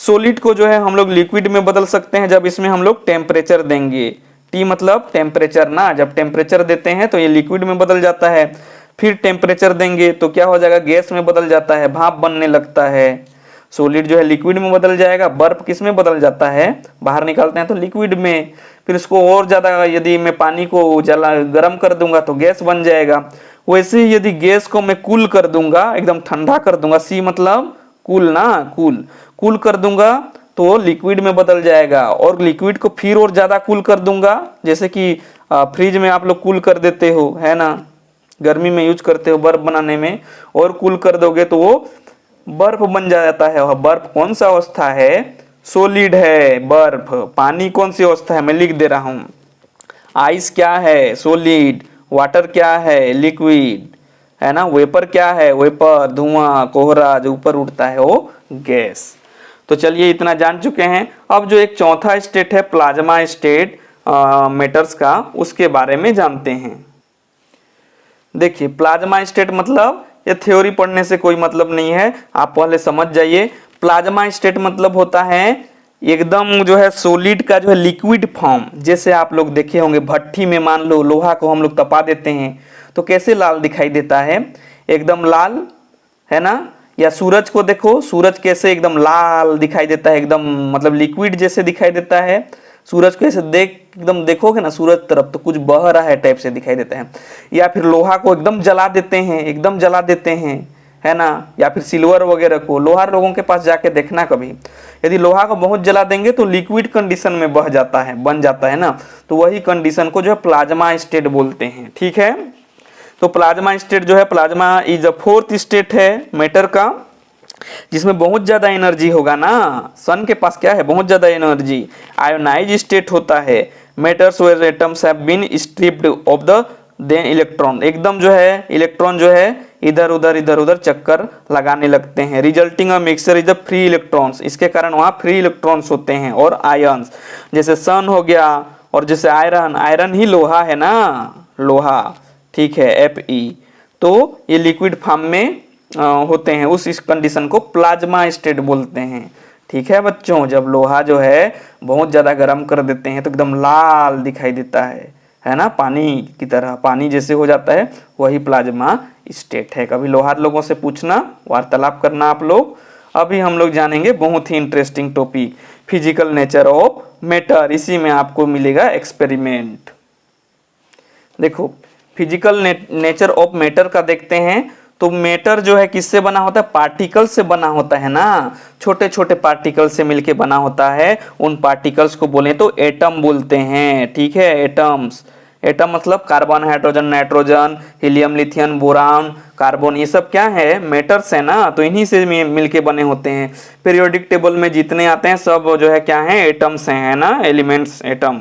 सॉलिड को जो है हम लोग लिक्विड में बदल सकते हैं जब इसमें हम लोग टेम्परेचर देंगे, टी मतलब टेम्परेचर ना, जब टेम्परेचर देते हैं तो ये लिक्विड में बदल जाता है। फिर टेम्परेचर देंगे तो क्या हो जाएगा, गैस में बदल जाता है, भाप बनने लगता है। सॉलिड जो है लिक्विड में बदल जाएगा, बर्फ किस में बदल जाता है, बाहर निकालते हैं तो लिक्विड में। फिर इसको और ज्यादा यदि मैं पानी को गर्म कर दूंगा तो गैस बन जाएगा। वैसे ही यदि गैस को मैं कूल कर दूंगा, एकदम ठंडा कर दूंगा, सी मतलब कूल ना, कूल कूल कर दूंगा तो लिक्विड में बदल जाएगा, और लिक्विड को फिर और ज्यादा कूल कर दूंगा, जैसे कि फ्रिज में आप लोग कूल कर देते हो, है ना, गर्मी में यूज करते हो बर्फ बनाने में, और कूल कर दोगे तो वो बर्फ बन जाता है। और बर्फ कौन सा अवस्था है? सॉलिड है बर्फ। पानी कौन सी अवस्था है? मैं लिख दे रहा हूं। आइस क्या है? सॉलिड। वाटर क्या है? लिक्विड, है ना। वेपर क्या है? वेपर, धुआं, कोहरा जो ऊपर उठता है वो गैस। तो चलिए इतना जान चुके हैं। अब जो एक चौथा स्टेट है प्लाज्मा स्टेट मैटर्स का, उसके बारे में जानते हैं। देखिए प्लाज्मा स्टेट मतलब, ये थ्योरी पढ़ने से कोई मतलब नहीं है, आप पहले समझ जाइए। प्लाज्मा स्टेट मतलब होता है एकदम जो है सॉलिड का जो है लिक्विड फॉर्म। जैसे आप लोग देखे होंगे भट्ठी में मान लो लोहा को हम लोग तपा देते हैं तो कैसे लाल दिखाई देता है, एकदम लाल, है ना। या सूरज को देखो, सूरज कैसे एकदम लाल दिखाई देता है, एकदम मतलब लिक्विड जैसे दिखाई देता है। सूरज को ऐसे एकदम देखोगे ना सूरज तरफ तो कुछ बह रहा है टाइप से दिखाई देता है। या फिर लोहा को एकदम जला देते हैं, एकदम जला देते हैं, है ना। या फिर सिल्वर वगैरह को, लोहार लोगों के पास जाके देखना कभी, यदि लोहा को बहुत जला देंगे तो लिक्विड कंडीशन में बह जाता है, बन जाता है ना। तो वही कंडीशन को जो है प्लाज्मा स्टेट बोलते हैं, ठीक है। तो प्लाज्मा स्टेट जो है, plasma is a fourth state है मैटर का, जिसमें बहुत ज्यादा एनर्जी होगा ना। सन के पास क्या है? बहुत ज्यादा एनर्जी। आयोनाइज स्टेट होता है। Matters where atoms have been stripped off the then electron, एकदम जो है इलेक्ट्रॉन जो है इधर उधर चक्कर लगाने लगते हैं। Resulting a mixture is the free electrons, इसके कारण वहां फ्री इलेक्ट्रॉन्स होते हैं। और आयंस, जैसे सन हो गया, और जैसे आयरन, आयरन ही लोहा है ना, लोहा, ठीक है, Fe। तो ये लिक्विड फॉर्म में होते हैं, उस कंडीशन को प्लाज्मा स्टेट बोलते हैं, ठीक है बच्चों। जब लोहा जो है बहुत ज्यादा गर्म कर देते हैं तो एकदम लाल दिखाई देता है ना, पानी की तरह, पानी जैसे हो जाता है, वही प्लाज्मा स्टेट है। कभी लोहार लोगों से पूछना, वार्तालाप करना आप लोग। अभी हम लोग जानेंगे बहुत ही interesting topic, physical nature of matter. इसी में आपको मिलेगा एक्सपेरिमेंट। देखो फिजिकल नेचर ऑफ मैटर का देखते हैं। तो मैटर जो है किससे बना होता है? पार्टिकल से बना होता है ना, छोटे छोटे पार्टिकल से मिलके बना होता है। उन पार्टिकल्स को बोले तो एटम बोलते हैं, ठीक है, एटम्स। एटम मतलब carbon, hydrogen, nitrogen, helium, lithium, boron, carbon, ये सब क्या है? मैटर्स है ना। तो इन्हीं से मिलके बने होते हैं। पीरियोडिक टेबल में जितने आते हैं सब जो है क्या है? एटम्स है ना, एलिमेंट्स, एटम।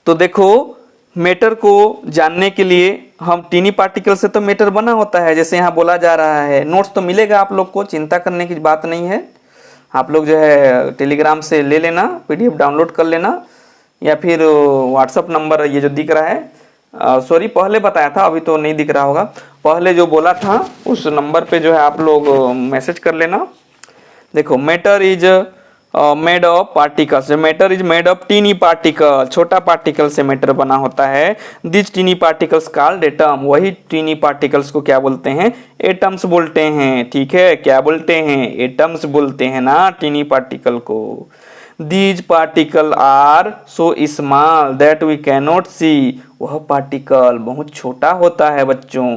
तो देखो मैटर को जानने के लिए हम टीनी पार्टिकल से तो मैटर बना होता है, जैसे यहाँ बोला जा रहा है। नोट्स तो मिलेगा आप लोग को, चिंता करने की बात नहीं है। आप लोग जो है टेलीग्राम से ले लेना, पीडीएफ डाउनलोड कर लेना, या फिर व्हाट्सअप नंबर ये जो दिख रहा है, सॉरी पहले बताया था, अभी तो नहीं दिख रहा होगा, पहले जो बोला था उस नंबर पे जो है आप लोग मैसेज कर लेना। देखो matter is made of particles, matter is made of tiny particle, छोटा पार्टिकल से मैटर बना होता है। This tiny particles called atom, वही टीनी पार्टिकल्स को क्या बोलते हैं? एटम्स बोलते हैं, ठीक है। क्या बोलते हैं? एटम्स बोलते हैं ना टीनी पार्टिकल को। These particle are so small that we cannot see, वह पार्टिकल बहुत छोटा होता है बच्चों,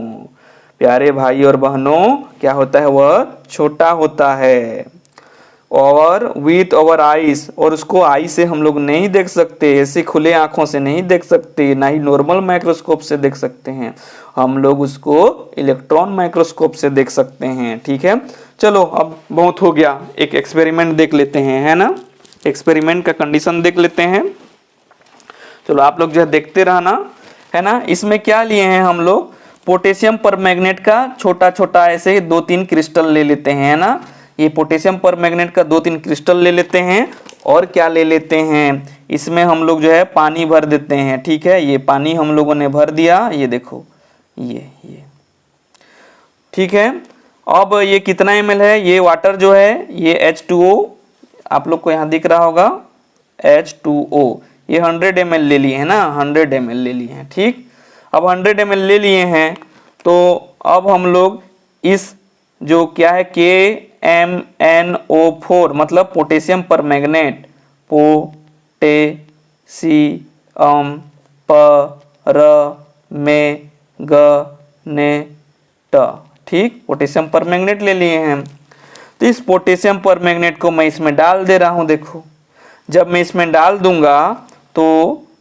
प्यारे भाई और बहनों, क्या होता है? वह छोटा होता है। और विथ अवर आईज, और उसको आई से हम लोग नहीं देख सकते, ऐसे खुले आंखों से नहीं देख सकते, ना ही नॉर्मल माइक्रोस्कोप से देख सकते हैं, हम लोग उसको इलेक्ट्रॉन माइक्रोस्कोप से देख सकते हैं, ठीक है। चलो अब बहुत हो गया, एक एक्सपेरिमेंट देख लेते हैं, है ना। एक्सपेरिमेंट का कंडीशन देख लेते हैं। चलो आप लोग जो है देखते रहना, है ना। इसमें क्या लिए हैं हम लोग? पोटेशियम परमैंगनेट का छोटा छोटा ऐसे 2-3 क्रिस्टल ले लेते हैं, है ना। ये पोटेशियम परमैंगनेट का 2-3 क्रिस्टल ले लेते हैं। और क्या ले लेते हैं? इसमें हम लोग जो है पानी भर देते हैं, ठीक है। ये पानी हम लोगों ने भर दिया, ये देखो, ये ठीक है। अब ये कितना ml है? ये वाटर जो है ये H2O, आप लोग को यहाँ दिख रहा होगा H2O, ये 100 ml ले लिए है ना, 100 ml ले लिए हैं, ठीक। अब 100 ml ले लिए हैं तो अब हम लोग इस जो क्या है KMnO4 मतलब पोटेशियम परमैंगनेट, पोटेशियम परमैंगनेट ठीक, पोटेशियम परमैंगनेट ले लिए हैं। तो इस पोटेशियम परमैंगनेट को मैं इसमें डाल दे रहा हूँ। देखो जब मैं इसमें डाल दूंगा तो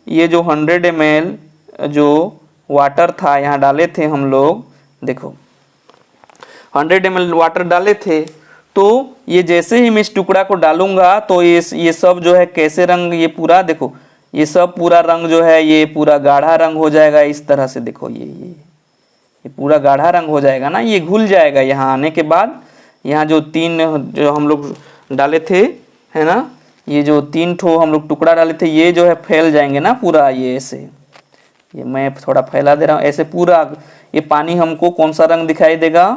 ये जो 100 ml जो वाटर था यहाँ डाले थे हम लोग, देखो 100 ml वाटर डाले थे, तो ये जैसे ही मैं इस टुकड़ा को डालूंगा तो ये सब जो है कैसे रंग, ये पूरा देखो ये सब पूरा रंग जो है ये पूरा गाढ़ा रंग हो जाएगा इस तरह से। देखो ये पूरा गाढ़ा रंग हो जाएगा ना, ये घुल जाएगा। यहाँ आने के बाद यहाँ जो 3 जो हम लोग डाले थे है ना, ये जो 3 ठो हम लोग टुकड़ा डाले थे ये जो है फैल जाएंगे ना पूरा, ये ऐसे, ये मैं थोड़ा फैला दे रहा हूँ ऐसे पूरा। ये पानी हमको कौन सा रंग दिखाई देगा,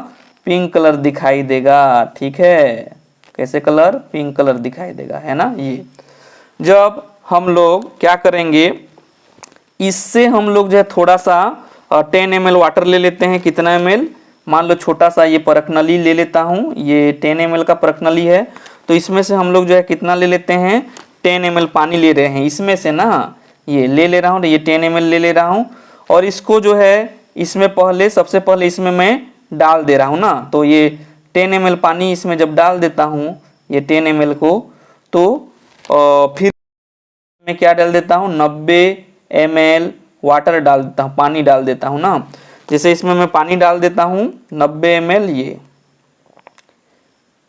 पिंक कलर दिखाई देगा। ठीक है, कैसे कलर, पिंक कलर दिखाई देगा, है ना। ये जब हम लोग क्या करेंगे, इससे हम लोग जो है थोड़ा सा 10 ml वाटर ले लेते हैं। कितना ml, मान लो छोटा सा ये परखनली ले लेता हूँ, ये 10 ml का परखनली है। तो इसमें से हम लोग जो है कितना ले लेते हैं, 10 ml पानी ले रहे हैं इसमें से ना, ये ले रहा हूँ, ये 10 ml ले रहा हूँ। और इसको जो है इसमें पहले सबसे पहले इसमें मैं डाल दे रहा हूँ ना। तो ये 10 ml पानी इसमें जब डाल देता हूँ ये 10 ml को, तो फिर मैं क्या डाल देता हूँ, 90 ml वाटर डाल देता हूँ, पानी डाल देता हूँ ना। जैसे इसमें मैं पानी डाल देता हूँ 90 ml, ये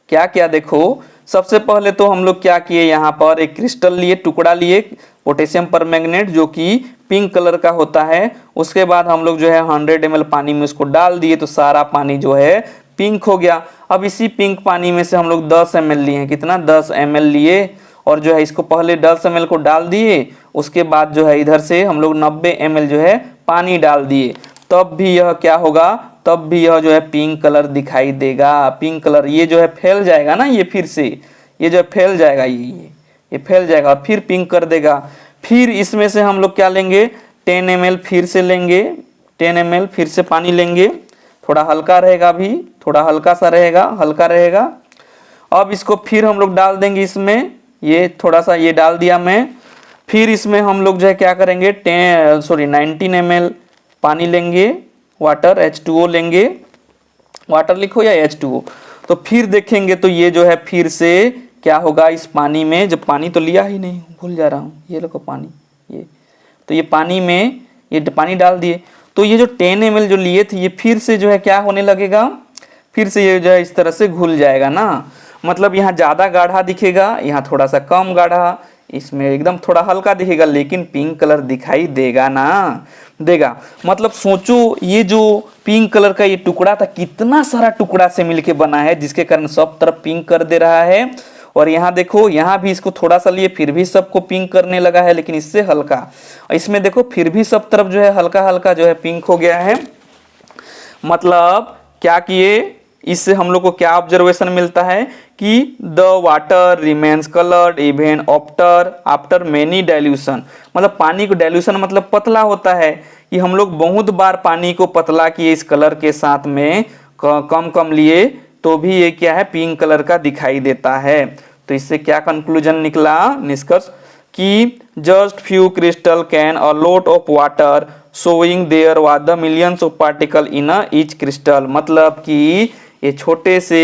क्या क्या देखो, सबसे पहले तो हम लोग क्या किए, यहाँ पर एक क्रिस्टल लिए, टुकड़ा लिए पोटेशियम परमैंगनेट जो कि पिंक कलर का होता है। उसके बाद हम लोग जो है 100 ml पानी में उसको डाल दिए, तो सारा पानी जो है पिंक हो गया। अब इसी पिंक पानी में से हम लोग 10 ml लिए हैं, कितना 10 ml लिए, और जो है इसको पहले 10 ml को डाल दिए। उसके बाद जो है इधर से हम लोग 90 ml जो है पानी डाल दिए। तब भी यह क्या होगा, तब भी यह जो है पिंक कलर दिखाई देगा। पिंक कलर ये जो है फैल जाएगा ना, ये फिर से ये जो फैल जाएगा, ये फैल जाएगा और फिर पिंक कर देगा। फिर इसमें से हम लोग क्या लेंगे, 10 ml फिर से लेंगे, 10 ml फिर से पानी लेंगे। थोड़ा हल्का रहेगा, अभी थोड़ा हल्का सा रहेगा, हल्का रहेगा। अब इसको फिर हम लोग डाल देंगे इसमें, ये थोड़ा सा ये डाल दिया मैं। फिर इसमें हम लोग जो है क्या करेंगे, 19 ml पानी लेंगे, वाटर H2O लेंगे, वाटर लिखो या H2O। तो फिर देखेंगे तो ये जो है फिर से क्या होगा, इस पानी में, जब पानी तो लिया ही नहीं, भूल जा रहा हूँ, ये देखो पानी, ये तो ये पानी में ये पानी डाल दिए। तो ये जो 10 ml जो लिए थे ये फिर से जो है क्या होने लगेगा, फिर से ये जो है इस तरह से घुल जाएगा ना। मतलब यहाँ ज़्यादा गाढ़ा दिखेगा, यहाँ थोड़ा सा कम गाढ़ा, इसमें एकदम थोड़ा हल्का दिखेगा, लेकिन पिंक कलर दिखाई देगा ना, देगा। मतलब सोचो ये जो पिंक कलर का ये टुकड़ा था कितना सारा टुकड़ा से मिलके बना है, जिसके कारण सब तरफ पिंक कर दे रहा है। और यहाँ देखो, यहाँ भी इसको थोड़ा सा लिए फिर भी सबको पिंक करने लगा है, लेकिन इससे हल्का। इसमें देखो फिर भी सब तरफ जो है हल्का हल्का जो है पिंक हो गया है। मतलब क्या किए, इससे हम लोग को क्या ऑब्जर्वेशन मिलता है कि the water remains coloured even after many dilution. मतलब पानी को डाइल्यूशन मतलब पतला होता है, कि हम लोग बहुत बार पानी को पतला किए इस कलर के साथ में, कम कम लिए तो भी ये क्या है, पिंक कलर का दिखाई देता है। तो इससे क्या कंक्लूजन निकला, निष्कर्ष, कि just few crystal can a lot of water showing there was the millions of particle in each crystal. मतलब कि ये छोटे से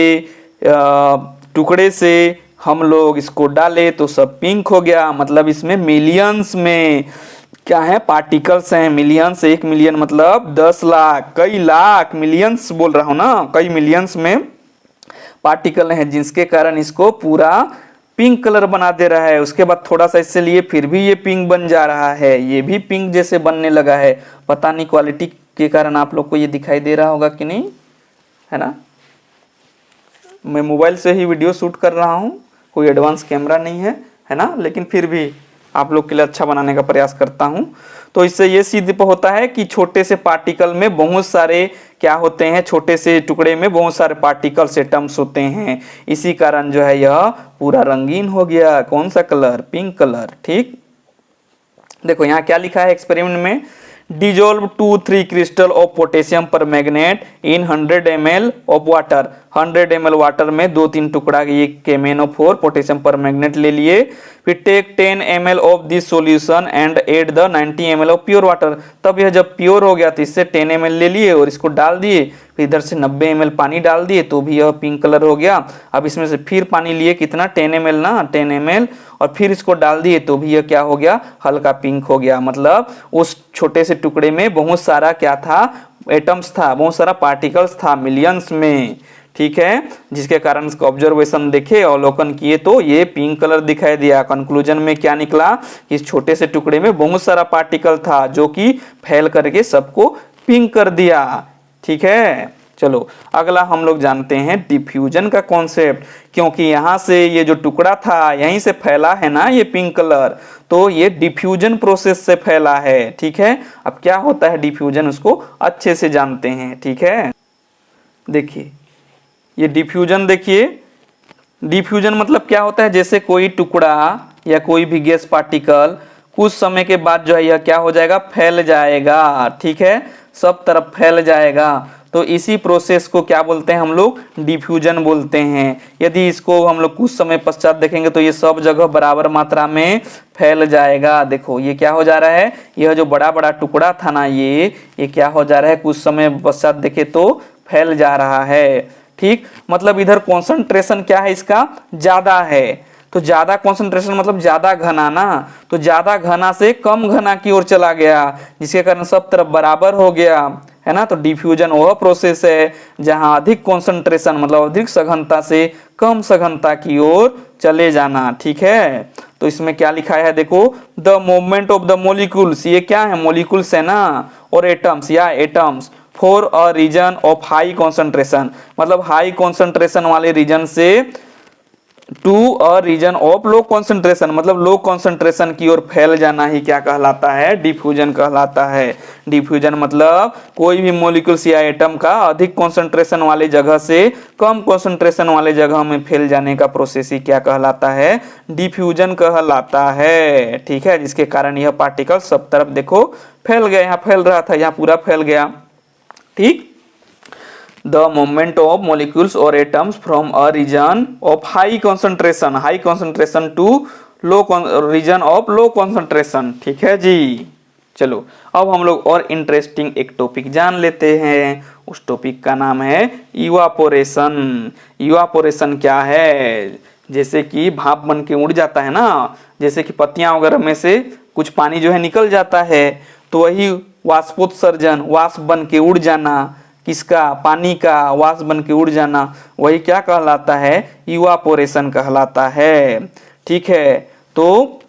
टुकड़े से हम लोग इसको डाले तो सब पिंक हो गया। मतलब इसमें मिलियंस में क्या है, पार्टिकल्स हैं। मिलियंस, 1 मिलियन मतलब 10 लाख, कई लाख, मिलियंस बोल रहा हूँ ना, कई मिलियंस में पार्टिकल हैं, जिसके कारण इसको पूरा पिंक कलर बना दे रहा है। उसके बाद थोड़ा सा इससे लिए फिर भी ये पिंक बन जा रहा है, ये भी पिंक जैसे बनने लगा है। पता नहीं क्वालिटी के कारण आप लोग को ये दिखाई दे रहा होगा कि नहीं, है ना। मैं मोबाइल से ही वीडियो शूट कर रहा हूँ, कोई एडवांस कैमरा नहीं है, है ना, लेकिन फिर भी आप लोग के लिए अच्छा बनाने का प्रयास करता हूँ। तो इससे ये सिद्ध होता है कि छोटे से पार्टिकल में बहुत सारे क्या होते हैं, छोटे से टुकड़े में बहुत सारे पार्टिकल्स, एटम्स होते हैं। इसी कारण जो है यह पूरा रंगीन हो गया। कौन सा कलर, पिंक कलर। ठीक, देखो यहाँ क्या लिखा है एक्सपेरिमेंट में, dissolve 2-3 crystal of potassium permanganate in 100 ml of water. 100 ml water में 2-3 टुकड़ा ये KMnO4 पोटेशियम परमैंगनेट ले लिए। फिर take 10 ml of this solution and add the 90 ml of pure water. तब यह जब प्योर हो गया तो इससे 10 ml ले लिए और इसको डाल दिए, फिर इधर से 90 ml पानी डाल दिए तो भी यह पिंक कलर हो गया। अब इसमें से फिर पानी लिए, कितना 10 ml ना, 10 ml, और फिर इसको डाल दिए तो भी यह क्या हो गया, हल्का पिंक हो गया। मतलब उस छोटे से टुकड़े में बहुत सारा क्या था, एटम्स था, बहुत सारा पार्टिकल्स था, मिलियंस में, ठीक है, जिसके कारण इसको ऑब्जर्वेशन देखे, अवलोकन किए तो ये पिंक कलर दिखाई दिया। कंक्लूजन में क्या निकला, इस छोटे से टुकड़े में बहुत सारा पार्टिकल था जो कि फैल करके सबको पिंक कर दिया। ठीक है, चलो अगला हम लोग जानते हैं डिफ्यूजन का कॉन्सेप्ट, क्योंकि यहाँ से ये जो टुकड़ा था यहीं से फैला है ना ये पिंक कलर, तो ये डिफ्यूजन प्रोसेस से फैला है। ठीक है, अब क्या होता है डिफ्यूजन, उसको अच्छे से जानते हैं। ठीक है, देखिए ये डिफ्यूजन, देखिए डिफ्यूजन मतलब क्या होता है, जैसे कोई टुकड़ा या कोई भी गैस पार्टिकल कुछ समय के बाद जो है यह क्या हो जाएगा, फैल जाएगा। ठीक है, सब तरफ फैल जाएगा, तो इसी प्रोसेस को क्या बोलते हैं हम लोग, डिफ्यूजन बोलते हैं। यदि इसको हम लोग कुछ समय पश्चात देखेंगे तो ये सब जगह बराबर मात्रा में फैल जाएगा। देखो ये क्या हो जा रहा है, यह जो बड़ा बड़ा टुकड़ा था ना ये क्या हो जा रहा है, कुछ समय पश्चात देखे तो फैल जा रहा है। ठीक, मतलब इधर कॉन्सेंट्रेशन क्या है, इसका ज्यादा है, तो ज्यादा कॉन्सेंट्रेशन मतलब ज्यादा घना ना, तो ज्यादा घना से कम घना की ओर चला गया, जिसके कारण सब तरफ बराबर हो गया, है ना। तो डिफ्यूजन वह प्रोसेस है जहां अधिक कॉन्सेंट्रेशन मतलब अधिक सघनता से कम सघनता की ओर चले जाना। ठीक है, तो इसमें क्या लिखा है, देखो the movement of the molecules, ये क्या है, मोलिक्यूल्स है ना, और एटम्स या atoms for a region of high concentration, मतलब हाई कॉन्सेंट्रेशन वाले रीजन से to a region of low concentration, मतलब लो कॉन्सेंट्रेशन की ओर फैल जाना ही क्या कहलाता है, डिफ्यूजन कहलाता है। डिफ्यूजन मतलब कोई भी मॉलिक्यूल्स या एटम का अधिक कॉन्सेंट्रेशन वाले जगह से कम कॉन्सेंट्रेशन वाले जगह में फैल जाने का प्रोसेस ही क्या कहलाता है, डिफ्यूजन कहलाता है। ठीक है, जिसके कारण यह पार्टिकल सब तरफ देखो फैल गया, यहाँ फैल रहा था यहाँ पूरा फैल गया। ठीक, the movement of molecules or atoms from a region of high concentration to low region of low concentration। ठीक है जी, चलो अब हम लोग और इंटरेस्टिंग एक टॉपिक जान लेते हैं। उस टॉपिक का नाम है इवापोरेशन। इवापोरेशन क्या है, जैसे कि भाप बन के उड़ जाता है ना, जैसे कि पत्तियां वगैरह में से कुछ पानी जो है निकल जाता है, तो वही वाष्पोत्सर्जन, वाष्प बन के उड़ जाना, किसका, पानी का वाष्प बन के उड़ जाना, वही क्या कहलाता है, इवापोरेशन कहलाता है। ठीक है, तो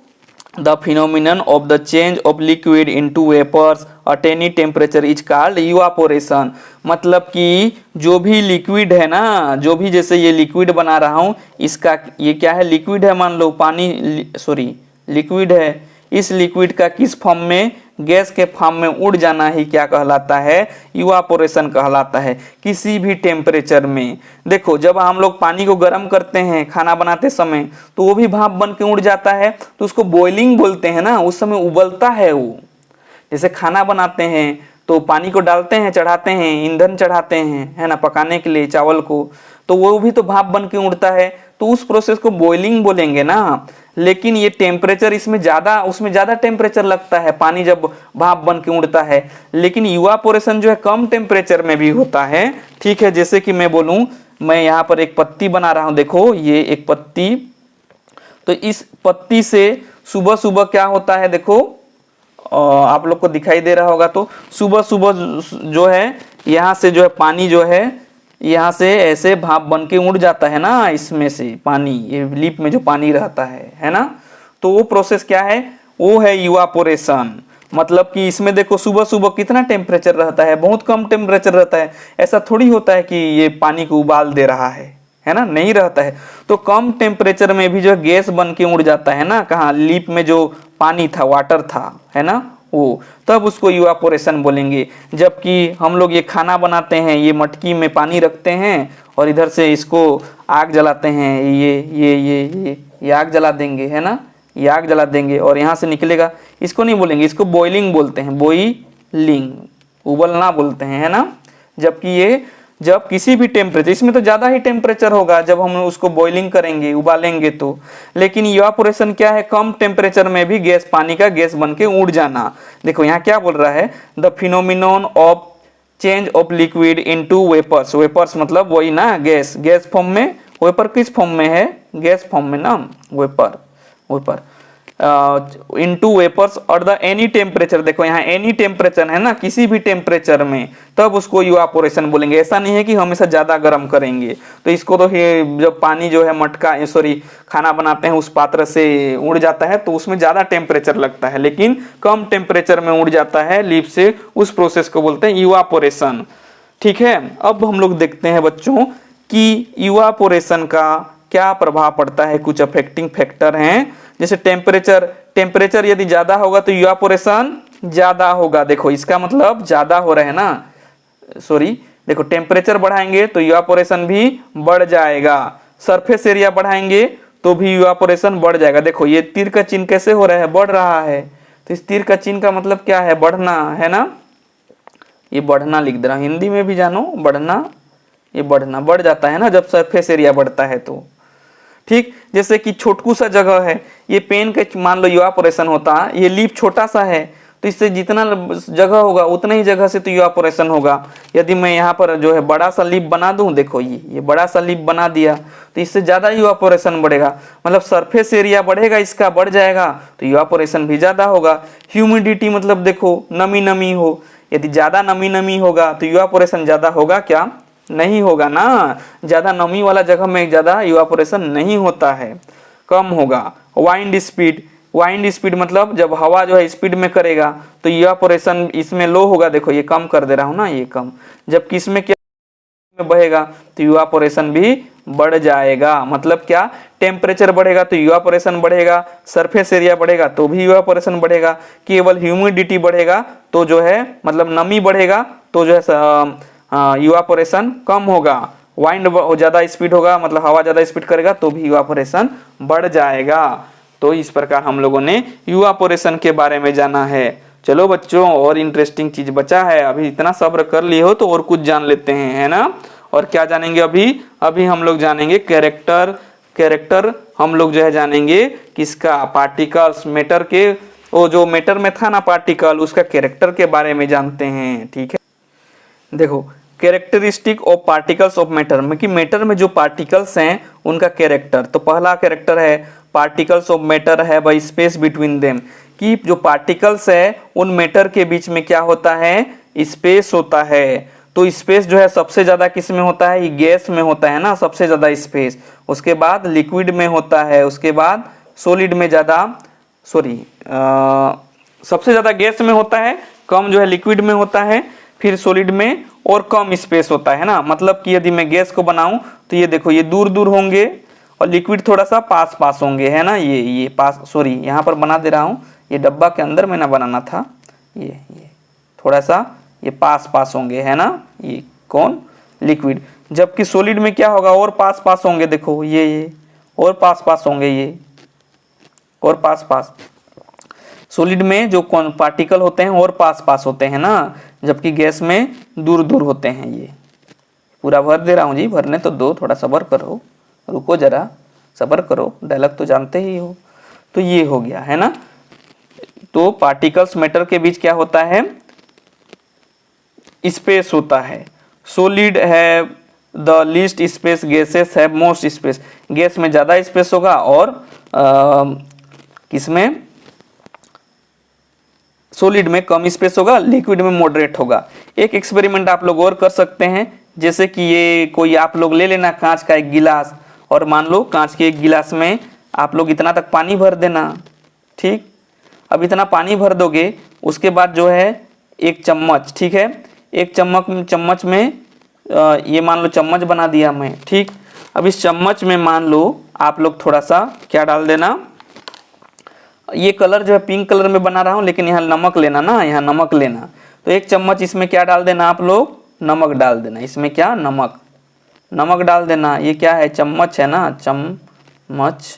the phenomenon of the change of liquid into vapours at any temperature is called evaporation. मतलब कि जो भी लिक्विड है ना, जो भी जैसे ये लिक्विड बना रहा हूं, इसका ये क्या है, लिक्विड है, मान लो पानी, सॉरी लिक्विड है, इस लिक्विड का किस फॉर्म में, गैस के फॉर्म में उड़ जाना ही क्या कहलाता है, इवापोरेशन कहलाता है, किसी भी टेम्परेचर में। देखो जब हम लोग पानी को गर्म करते हैं खाना बनाते समय, तो वो भी भाप बन के उड़ जाता है, तो उसको बॉइलिंग बोलते हैं ना, उस समय उबलता है वो। जैसे खाना बनाते हैं तो पानी को डालते हैं, चढ़ाते हैं, ईंधन चढ़ाते हैं, है ना, पकाने के लिए चावल को, तो वो भी तो भाप बन के उड़ता है, तो उस प्रोसेस को बॉइलिंग बोलेंगे ना। लेकिन ये टेम्परेचर इसमें ज्यादा, उसमें ज्यादा टेम्परेचर लगता है पानी जब भाप बन के उड़ता है, लेकिन इवापोरेशन जो है कम टेम्परेचर में भी होता है। ठीक है, जैसे कि मैं बोलूं, मैं यहाँ पर एक पत्ती बना रहा हूं, देखो ये एक पत्ती, तो इस पत्ती से सुबह सुबह क्या होता है, देखो आप लोग को दिखाई दे रहा होगा, तो सुबह सुबह जो है यहाँ से जो है पानी जो है यहाँ से ऐसे भाप बन के उड़ जाता है ना, इसमें से पानी, ये लीप में जो पानी रहता है ना, तो वो प्रोसेस क्या है, वो है इवापोरेशन। मतलब कि इसमें देखो सुबह सुबह कितना टेम्परेचर रहता है, बहुत कम टेम्परेचर रहता है, ऐसा थोड़ी होता है कि ये पानी को उबाल दे रहा है ना, नहीं रहता है। तो कम टेम्परेचर में भी जो गैस बन के उड़ जाता है ना, कहाँ, लीप में जो पानी था, वाटर था, है ना, वो, तब उसको इवापोरेशन बोलेंगे। जबकि हम लोग ये खाना बनाते हैं, ये मटकी में पानी रखते हैं और इधर से इसको आग जलाते हैं, ये आग जला देंगे, है ना, ये आग जला देंगे और यहाँ से निकलेगा, इसको नहीं बोलेंगे, इसको बॉइलिंग बोलते हैं, बॉइलिंग, उबलना बोलते हैं, है ना। जबकि ये जब किसी भी टेम्परेचर, इसमें तो ज़्यादा ही टेम्परेचर होगा जब हम उसको बॉइलिंग करेंगे, उबालेंगे तो, लेकिन इवापोरेशन क्या है, कम टेम्परेचर में भी गैस, पानी का गैस बन के उड़ जाना। देखो यहाँ क्या बोल रहा है, the phenomenon of change of liquid into vapours. Vapours मतलब वही ना, गैस, गैस फॉर्म में। वेपर किस फॉर्म में है, गैस फॉर्म में ना, वेपर, वेपर इनटू वेपर्स और द एनी टेम्परेचर। देखो यहाँ एनी टेम्परेचर है ना, किसी भी टेम्परेचर में, तब उसको इवापोरेशन बोलेंगे। ऐसा नहीं है कि हमेशा ज्यादा गर्म करेंगे, तो इसको तो जब पानी जो है मटका, सॉरी, खाना बनाते हैं उस पात्र से उड़ जाता है तो उसमें ज्यादा टेम्परेचर लगता है, लेकिन कम टेम्परेचर में उड़ जाता है लीप से, उस प्रोसेस को बोलते हैं इवापोरेशन। ठीक है, अब हम लोग देखते हैं बच्चों कि इवापोरेशन का क्या प्रभाव पड़ता है। कुछ अफेक्टिंग फैक्टर हैं, जैसे टेम्परेचर, टेम्परेचर यदि ज्यादा होगा तो इवापोरेशन ज्यादा होगा। देखो इसका मतलब ज्यादा हो रहा है ना, सॉरी, देखो टेम्परेचर बढ़ाएंगे तो इवापोरेशन भी बढ़ जाएगा, सरफेस एरिया बढ़ाएंगे तो भी इवापोरेशन बढ़ जाएगा। देखो ये तीर का चिन्ह कैसे हो रहा है, बढ़ रहा है, तो इस तीर का चिन्ह का मतलब क्या है, बढ़ना है ना, ये बढ़ना लिख दे रहा हूं, हिंदी में भी जानो, बढ़ना, ये बढ़ना, बढ़ जाता है ना जब सरफेस एरिया बढ़ता है तो। ठीक, जैसे कि छोटकू सा जगह है, ये पेन का मान लो इवापोरेशन होता है, ये लीप छोटा सा है, तो इससे जितना जगह होगा उतना ही जगह से तो इवापोरेशन होगा। यदि मैं यहाँ पर जो है बड़ा सा लीप बना दूं, देखो ये बड़ा सा लीप बना दिया, तो इससे ज्यादा इवापोरेशन बढ़ेगा, मतलब सरफेस एरिया बढ़ेगा, इसका बढ़ जाएगा तो इवापोरेशन भी ज्यादा होगा। ह्यूमिडिटी मतलब देखो नमी नमी हो, यदि ज्यादा नमी नमी होगा तो इवापोरेशन ज्यादा होगा क्या, नहीं होगा ना, ज्यादा नमी वाला जगह में ज्यादा इवापोरेशन नहीं होता है, कम होगा। वाइंड स्पीड, वाइंड स्पीड मतलब जब हवा जो है स्पीड में करेगा तो इवापोरेशन इसमें लो होगा, देखो ये कम कर दे रहा हूं ना, ये कम, जबकि इसमें क्या में बहेगा तो इवापोरेशन भी बढ़ जाएगा। मतलब क्या, टेम्परेचर बढ़ेगा तो इवापोरेशन बढ़ेगा, सरफेस एरिया बढ़ेगा तो भी इवापोरेशन बढ़ेगा, केवल ह्यूमिडिटी बढ़ेगा तो जो है, मतलब नमी बढ़ेगा तो जो है इवापोरेशन कम होगा। वाइंड ज्यादा स्पीड होगा, मतलब हवा ज्यादा स्पीड करेगा तो भी इवापोरेशन बढ़ जाएगा। तो इस प्रकार हम लोगों ने इवापोरेशन के बारे में जाना है। चलो बच्चों, और इंटरेस्टिंग चीज बचा है, अभी इतना सब्र कर लिए हो तो और कुछ जान लेते हैं, है ना। और क्या जानेंगे अभी, अभी हम लोग जानेंगे कैरेक्टर। कैरेक्टर हम लोग जो है जानेंगे किसका, पार्टिकल्स, मैटर के, वो जो मैटर में था ना पार्टिकल, उसका कैरेक्टर के बारे में जानते हैं। ठीक है, देखो characteristic of particles of matter में, कि मैटर में जो पार्टिकल्स हैं उनका कैरेक्टर। तो पहला कैरेक्टर है पार्टिकल्स ऑफ मैटर है बाय स्पेस बिटवीन देम, कि जो पार्टिकल्स है उन मैटर के बीच में क्या होता है, स्पेस होता है। तो स्पेस जो है सबसे ज्यादा किस में होता है, ये गैस में होता है ना सबसे ज्यादा स्पेस, उसके बाद लिक्विड में होता है, उसके बाद सॉलिड में ज्यादा, सॉरी, सबसे ज्यादा गैस में होता है, कम जो है लिक्विड में होता है, फिर सॉलिड में, और कम स्पेस होता है ना। मतलब कि यदि मैं गैस को बनाऊं तो ये देखो ये दूर दूर होंगे और लिक्विड थोड़ा सा पास पास होंगे, है ना, ये पास, सॉरी यहाँ पर बना दे रहा हूँ, ये डब्बा के अंदर में ना बनाना था, ये थोड़ा सा ये पास पास होंगे, है ना, ये कौन, लिक्विड। जबकि सॉलिड में क्या होगा, और पास पास होंगे, देखो ये और पास पास होंगे, ये और पास पास। सॉलिड में जो कौन पार्टिकल होते हैं और पास पास होते हैं ना, जबकि गैस में दूर दूर होते हैं। ये पूरा भर दे रहा हूँ जी, भरने तो दो, थोड़ा सब्र करो, रुको जरा, सब्र करो, डायलॉग तो जानते ही हो। तो ये हो गया, है ना। तो पार्टिकल्स मैटर के बीच क्या होता है, स्पेस होता है। सॉलिड है the least space, gases have most space, gas में ज्यादा स्पेस होगा और किसमें, सॉलिड में कम स्पेस होगा, लिक्विड में मॉडरेट होगा। एक एक्सपेरिमेंट आप लोग और कर सकते हैं, जैसे कि ये कोई आप लोग ले लेना कांच का एक गिलास, और मान लो कांच के एक गिलास में आप लोग इतना तक पानी भर देना। ठीक, अब इतना पानी भर दोगे, उसके बाद जो है एक चम्मच, ठीक है, एक चम्मच में ये मान लो चम्मच बना दिया मैं। ठीक, अब इस चम्मच में मान लो आप लोग थोड़ा सा क्या डाल देना, ये कलर जो है पिंक कलर में बना रहा हूं, लेकिन यहाँ नमक लेना ना, यहाँ नमक लेना। तो एक चम्मच इसमें क्या डाल देना आप लोग, नमक डाल देना। इसमें क्या, नमक, नमक डाल देना। ये क्या है, चम्मच है ना, चम्मच,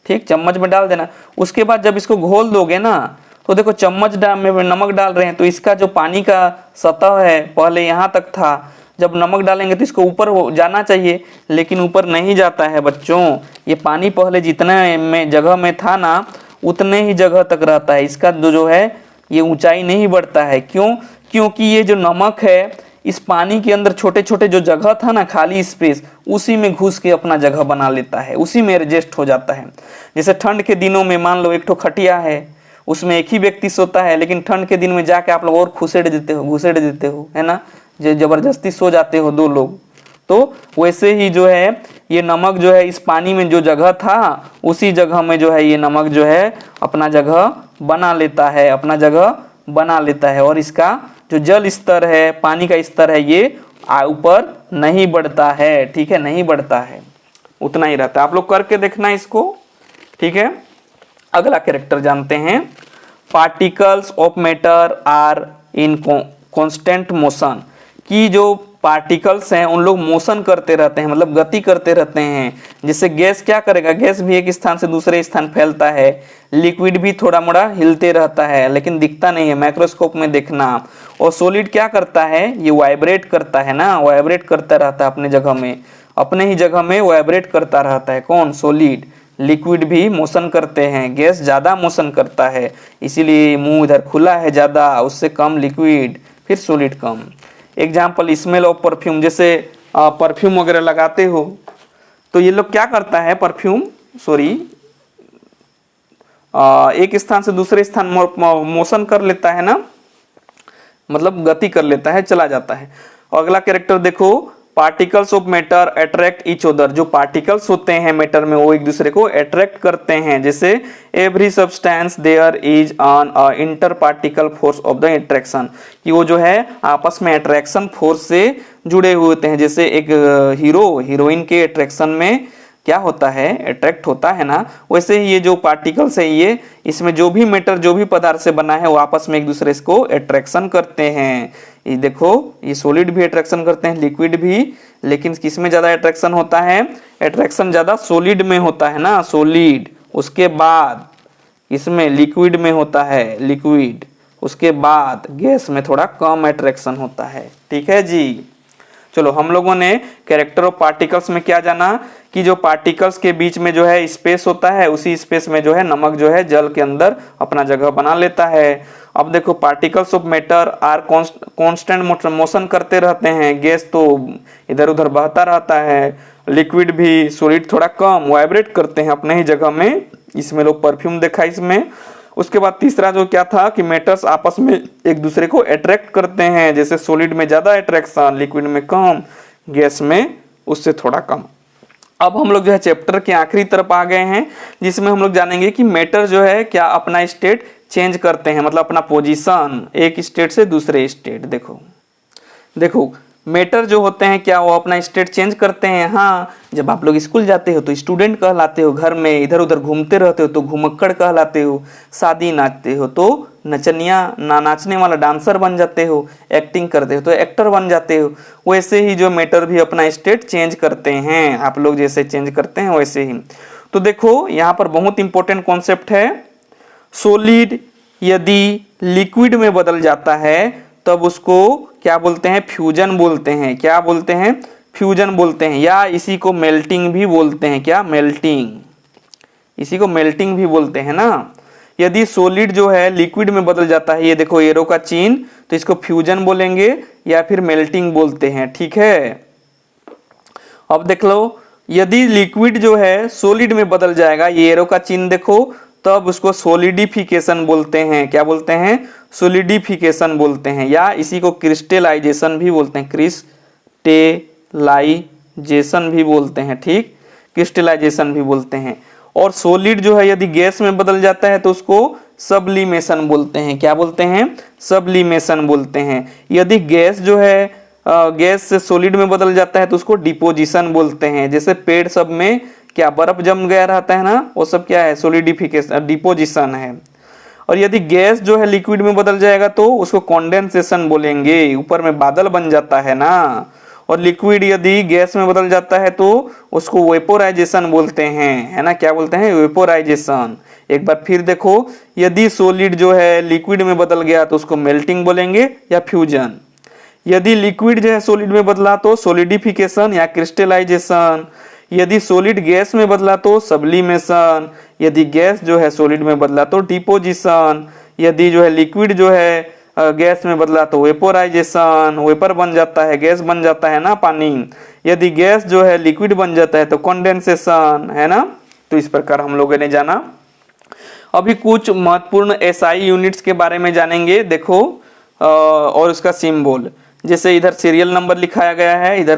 ठीक, चम्मच में डाल देना। उसके बाद जब इसको घोल दोगे ना, तो देखो चम्मच में नमक डाल रहे हैं तो इसका जो पानी का सतह है पहले यहाँ तक था, जब नमक डालेंगे तो इसको ऊपर जाना चाहिए, लेकिन ऊपर नहीं जाता है बच्चों। ये पानी पहले जितने में जगह में था ना उतने ही जगह तक रहता है, इसका जो है ये ऊंचाई नहीं बढ़ता है। क्यों? क्योंकि ये जो नमक है इस पानी के अंदर छोटे छोटे जो जगह था ना खाली स्पेस, उसी में घुस के अपना जगह बना लेता है, उसी में एडजस्ट हो जाता है। जैसे ठंड के दिनों में मान लो एक ठो खटिया है, उसमें एक ही व्यक्ति सोता है, लेकिन ठंड के दिन में जाके आप लोग और घुसेड़ देते हो, है ना, जो जबरदस्ती सो जाते हो दो लोग। तो वैसे ही जो है ये नमक जो है इस पानी में जो जगह था उसी जगह में जो है ये नमक जो है अपना जगह बना लेता है, अपना जगह बना लेता है। और इसका जो जल स्तर है, पानी का स्तर है, ये ऊपर नहीं बढ़ता है, ठीक है, नहीं बढ़ता है, उतना ही रहता है। आप लोग करके देखना इसको, ठीक है। अगला कैरेक्टर जानते हैं, particles of matter are in constant motion, कि जो पार्टिकल्स हैं उन लोग मोशन करते रहते हैं, मतलब गति करते रहते हैं। जैसे गैस क्या करेगा, गैस भी एक स्थान से दूसरे स्थान फैलता है, लिक्विड भी थोड़ा मोड़ा हिलते रहता है लेकिन दिखता नहीं है, माइक्रोस्कोप में देखना। और सॉलिड क्या करता है, ये वाइब्रेट करता है ना, वाइब्रेट करता रहता है अपने जगह में, अपने ही जगह में वाइब्रेट करता रहता है। कौन? सॉलिड। लिक्विड भी मोशन करते हैं, गैस ज़्यादा मोशन करता है, इसीलिए मुंह इधर खुला है ज़्यादा, उससे कम लिक्विड, फिर solid come. Example smell of perfume, जैसे परफ्यूम वगैरह लगाते हो तो ये लोग क्या करता है, परफ्यूम एक स्थान से दूसरे स्थान मोशन कर लेता है ना, मतलब गति कर लेता है, चला जाता है। अगला कैरेक्टर देखो, particles of matter attract each other, जो पार्टिकल्स होते हैं मैटर में वो एक दूसरे को अट्रैक्ट करते हैं। जैसे every substance there is on inter particle force of the attraction, कि वो जो है आपस में अट्रैक्शन फोर्स से जुड़े हुए होते हैं। जैसे एक हीरोइन के अट्रैक्शन में क्या होता है, अट्रैक्ट होता है ना, वैसे ही ये जो पार्टिकल्स है ये इसमें जो भी मैटर जो भी पदार्थ से बना है वो आपस में एक दूसरे को अट्रैक्शन करते हैं। ये देखो ये सॉलिड भी अट्रैक्शन करते हैं, लिक्विड भी, लेकिन किस में ज्यादा अट्रैक्शन होता है, अट्रैक्शन ज्यादा सॉलिड में होता है ना, सॉलिड। उसके बाद इसमें लिक्विड में होता है, लिक्विड। उसके बाद गैस में थोड़ा कम अट्रैक्शन होता है, ठीक है जी। चलो हम लोगों ने कैरेक्टर ऑफ पार्टिकल्स में क्या जाना, कि जो पार्टिकल्स के बीच में जो है स्पेस होता है, उसी स्पेस में जो है नमक जो है जल के अंदर अपना जगह बना लेता है। अब देखो particles of matter are constant motion करते रहते हैं, गैस तो इधर उधर बहता रहता है, लिक्विड भी, सॉलिड थोड़ा कम वाइब्रेट करते हैं अपने ही जगह में। इसमें लोग परफ्यूम देखा इसमें। उसके बाद तीसरा जो क्या था कि मैटर्स आपस में एक दूसरे को अट्रैक्ट करते हैं, जैसे सॉलिड में ज्यादा अट्रैक्शन, लिक्विड में कम, गैस में उससे थोड़ा कम। अब हम लोग जो है चैप्टर के आखिरी तरफ आ गए हैं, जिसमें हम लोग जानेंगे कि मैटर जो है क्या अपना स्टेट चेंज करते हैं, मतलब अपना पोजीशन एक स्टेट से दूसरे स्टेट। देखो मैटर जो होते हैं क्या वो अपना स्टेट चेंज करते हैं। हाँ, जब आप लोग स्कूल जाते हो तो स्टूडेंट कहलाते हो, घर में इधर उधर घूमते रहते हो तो घुमक्कड़ कहलाते हो, शादी नाचते हो तो नचनिया नाचने वाला डांसर बन जाते हो, एक्टिंग करते हो तो एक्टर बन जाते हो। वैसे ही जो मैटर भी अपना स्टेट चेंज करते हैं, आप लोग जैसे चेंज करते हैं वैसे ही। तो देखो यहाँ पर बहुत इंपॉर्टेंट कॉन्सेप्ट है, सॉलिड यदि लिक्विड में बदल जाता है तब उसको क्या बोलते हैं, फ्यूजन बोलते हैं। क्या बोलते हैं, फ्यूजन बोलते हैं, या इसी को मेल्टिंग भी बोलते हैं। क्या, मेल्टिंग, इसी को मेल्टिंग भी बोलते हैं ना। यदि सॉलिड जो है लिक्विड में बदल जाता है, ये देखो एरो का चिन्ह, तो इसको फ्यूजन बोलेंगे या फिर मेल्टिंग बोलते हैं, ठीक है। अब देख लो, यदि लिक्विड जो है सॉलिड में बदल जाएगा, ये एरो का चिन्ह देखो, तब उसको सोलिडिफिकेशन बोलते हैं। क्या बोलते हैं, सोलिडिफिकेशन बोलते हैं, या इसी को क्रिस्टलाइजेशन भी बोलते हैं, क्रिस्टलाइजेशन भी बोलते हैं, ठीक, क्रिस्टलाइजेशन भी बोलते हैं। और सॉलिड जो है यदि गैस में बदल जाता है तो उसको सब्लिमेशन बोलते हैं। क्या बोलते हैं, सब्लिमेशन बोलते हैं। यदि गैस जो है गैस से सॉलिड में बदल जाता है तो उसको डिपोजिशन बोलते हैं। जैसे पेड़ सब में क्या बर्फ जम गया रहता है ना, वो सब क्या है, सोलिडिफिकेशन, डिपोजिशन है। और यदि गैस जो है लिक्विड में बदल जाएगा तो उसको कंडेंसेशन बोलेंगे, ऊपर में बादल बन जाता है ना, और लिक्विड यदि गैस में बदल जाता है तो उसको वेपोराइजेशन बोलते हैं, है ना, क्या बोलते हैं, वेपोराइजेशन। एक बार फिर देखो, यदि सॉलिड जो है लिक्विड में बदल गया तो उसको मेल्टिंग बोलेंगे या फ्यूजन। यदि लिक्विड जो है सॉलिड में बदला तो सॉलिडिफिकेशन या क्रिस्टलाइजेशन। यदि सॉलिड गैस में बदला तो सब्लिमेशन। यदि गैस जो है सॉलिड में बदला तो डिपोजिशन। यदि जो है लिक्विड जो है गैस में बदला तो वेपोराइजेशन, वेपर बन जाता है, गैस बन जाता है ना पानी। यदि गैस जो है लिक्विड बन जाता है तो कंडेंसेशन, है ना। तो इस प्रकार हम लोगों ने जाना। अभी कुछ महत्वपूर्ण एसआई यूनिट्स के बारे में जानेंगे, देखो और उसका सिंबल। जैसे इधर सीरियल नंबर लिखाया गया है, इधर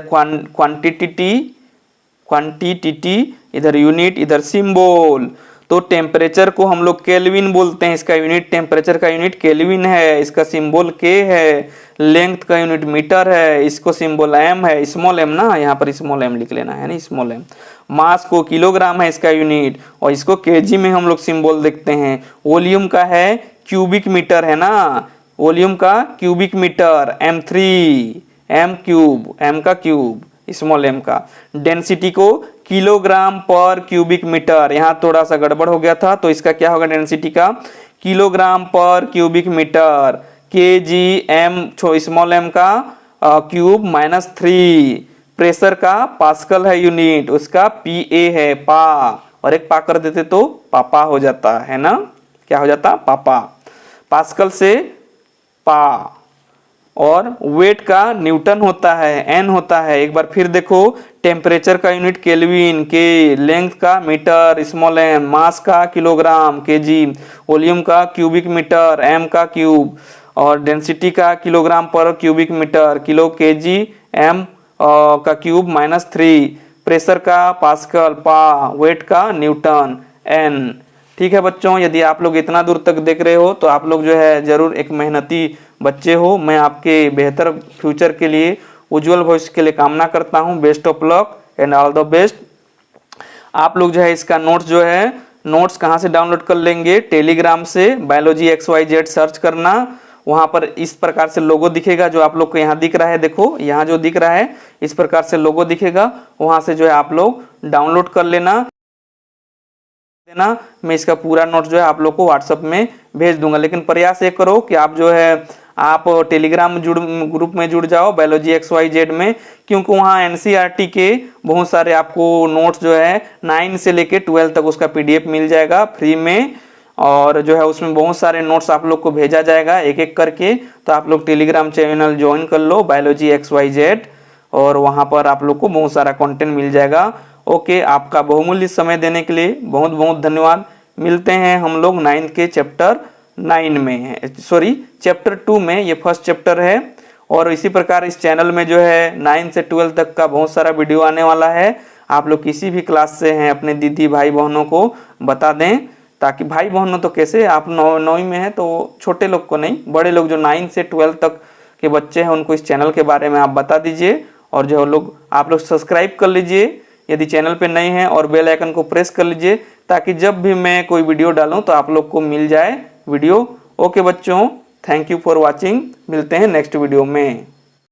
क्वांटिटी, इधर यूनिट, इधर सिंबल। तो टेम्परेचर को हम लोग केल्विन बोलते हैं, इसका यूनिट, टेम्परेचर का यूनिट केल्विन है, इसका सिंबल के है। लेंथ का यूनिट मीटर है, इसको सिंबल एम है, स्मॉल एम ना, यहाँ पर स्मॉल एम लिख लेना है ना, स्मॉल एम। मास को किलोग्राम है इसका यूनिट, और इसको केजी में हम लोग सिंबल देखते हैं। वॉल्यूम का है क्यूबिक मीटर, है ना, वॉल्यूम का cubic metre, M3, m cube, m का क्यूब, स्मॉल एम का। डेंसिटी को किलोग्राम पर क्यूबिक मीटर, यहाँ थोड़ा सा गड़बड़ हो गया था, तो इसका क्या होगा डेंसिटी का, किलोग्राम पर cubic metre. KG m small m का क्यूब -3। प्रेशर का पास्कल है यूनिट, उसका PA है, पा, और एक पा कर देते तो पापा हो जाता है ना, क्या हो जाता, पापा, पास्कल से पा। और वेट का न्यूटन होता है, N होता है। एक बार फिर देखो, टेम्परेचर का यूनिट केल्विन, के, लेंथ का मीटर, स्मॉल एम, मास का किलोग्राम, केजी, वॉल्यूम का क्यूबिक मीटर, M का क्यूब, और डेंसिटी का किलोग्राम पर cubic metre, kilo, KG, M का क्यूब -3, प्रेशर का पास्कल, पा, वेट का न्यूटन, N। ठीक है बच्चों, यदि आप लोग इतना दूर तक देख रहे हो तो आप लोग जो है जरूर एक मेहनती बच्चे हो। मैं आपके बेहतर फ्यूचर के लिए, उज्जवल भविष्य के लिए कामना करता हूँ। Best of luck and all the best. आप लोग जो है इसका नोट्स जो है, नोट्स कहाँ से डाउनलोड कर लेंगे, टेलीग्राम से, बायोलॉजी XYZ सर्च करना। वहाँ पर इस प्रकार से लोगो दिखेगा जो आप लोग को यहाँ दिख रहा है, देखो यहाँ जो दिख रहा है इस प्रकार से लोगो दिखेगा, वहाँ से जो है आप लोग डाउनलोड कर लेना देना। मैं इसका पूरा नोट जो है आप लोग को व्हाट्सएप में भेज दूंगा। लेकिन प्रयास ये करो कि आप जो है आप टेलीग्राम ग्रुप में जुड़ जाओ, बायोलॉजी XYZ में, क्योंकि वहाँ NCERT के बहुत सारे आपको नोट्स जो है 9 से लेके 12 तक उसका PDF मिल जाएगा फ्री में। और जो है उसमें बहुत सारे नोट्स आप लोग को भेजा जाएगा एक एक करके। तो आप लोग टेलीग्राम चैनल ज्वाइन कर लो, बायोलॉजी XYZ, और वहाँ पर आप लोग को बहुत सारा कंटेंट मिल जाएगा। ओके, आपका बहुमूल्य समय देने के लिए बहुत बहुत धन्यवाद। मिलते हैं हम लोग 9th के चैप्टर 9 में, सॉरी चैप्टर 2 में, ये फर्स्ट चैप्टर है। और इसी प्रकार इस चैनल में जो है 9 से 12 तक का बहुत सारा वीडियो आने वाला है। आप लोग किसी भी क्लास से हैं अपने दीदी भाई बहनों को बता दें, ताकि भाई बहनों तो कैसे, आप 9वीं में हैं तो छोटे लोग को नहीं, बड़े लोग जो 9 से 12 तक के बच्चे हैं उनको इस चैनल के बारे में आप बता दीजिए। और जो लोग आप लोग सब्सक्राइब कर लीजिए यदि चैनल पे नए हैं, और बेल आइकन को प्रेस कर लीजिए ताकि जब भी मैं कोई वीडियो डालूं तो आप लोग को मिल जाए वीडियो। ओके बच्चों, थैंक यू फॉर वॉचिंग, मिलते हैं नेक्स्ट वीडियो में।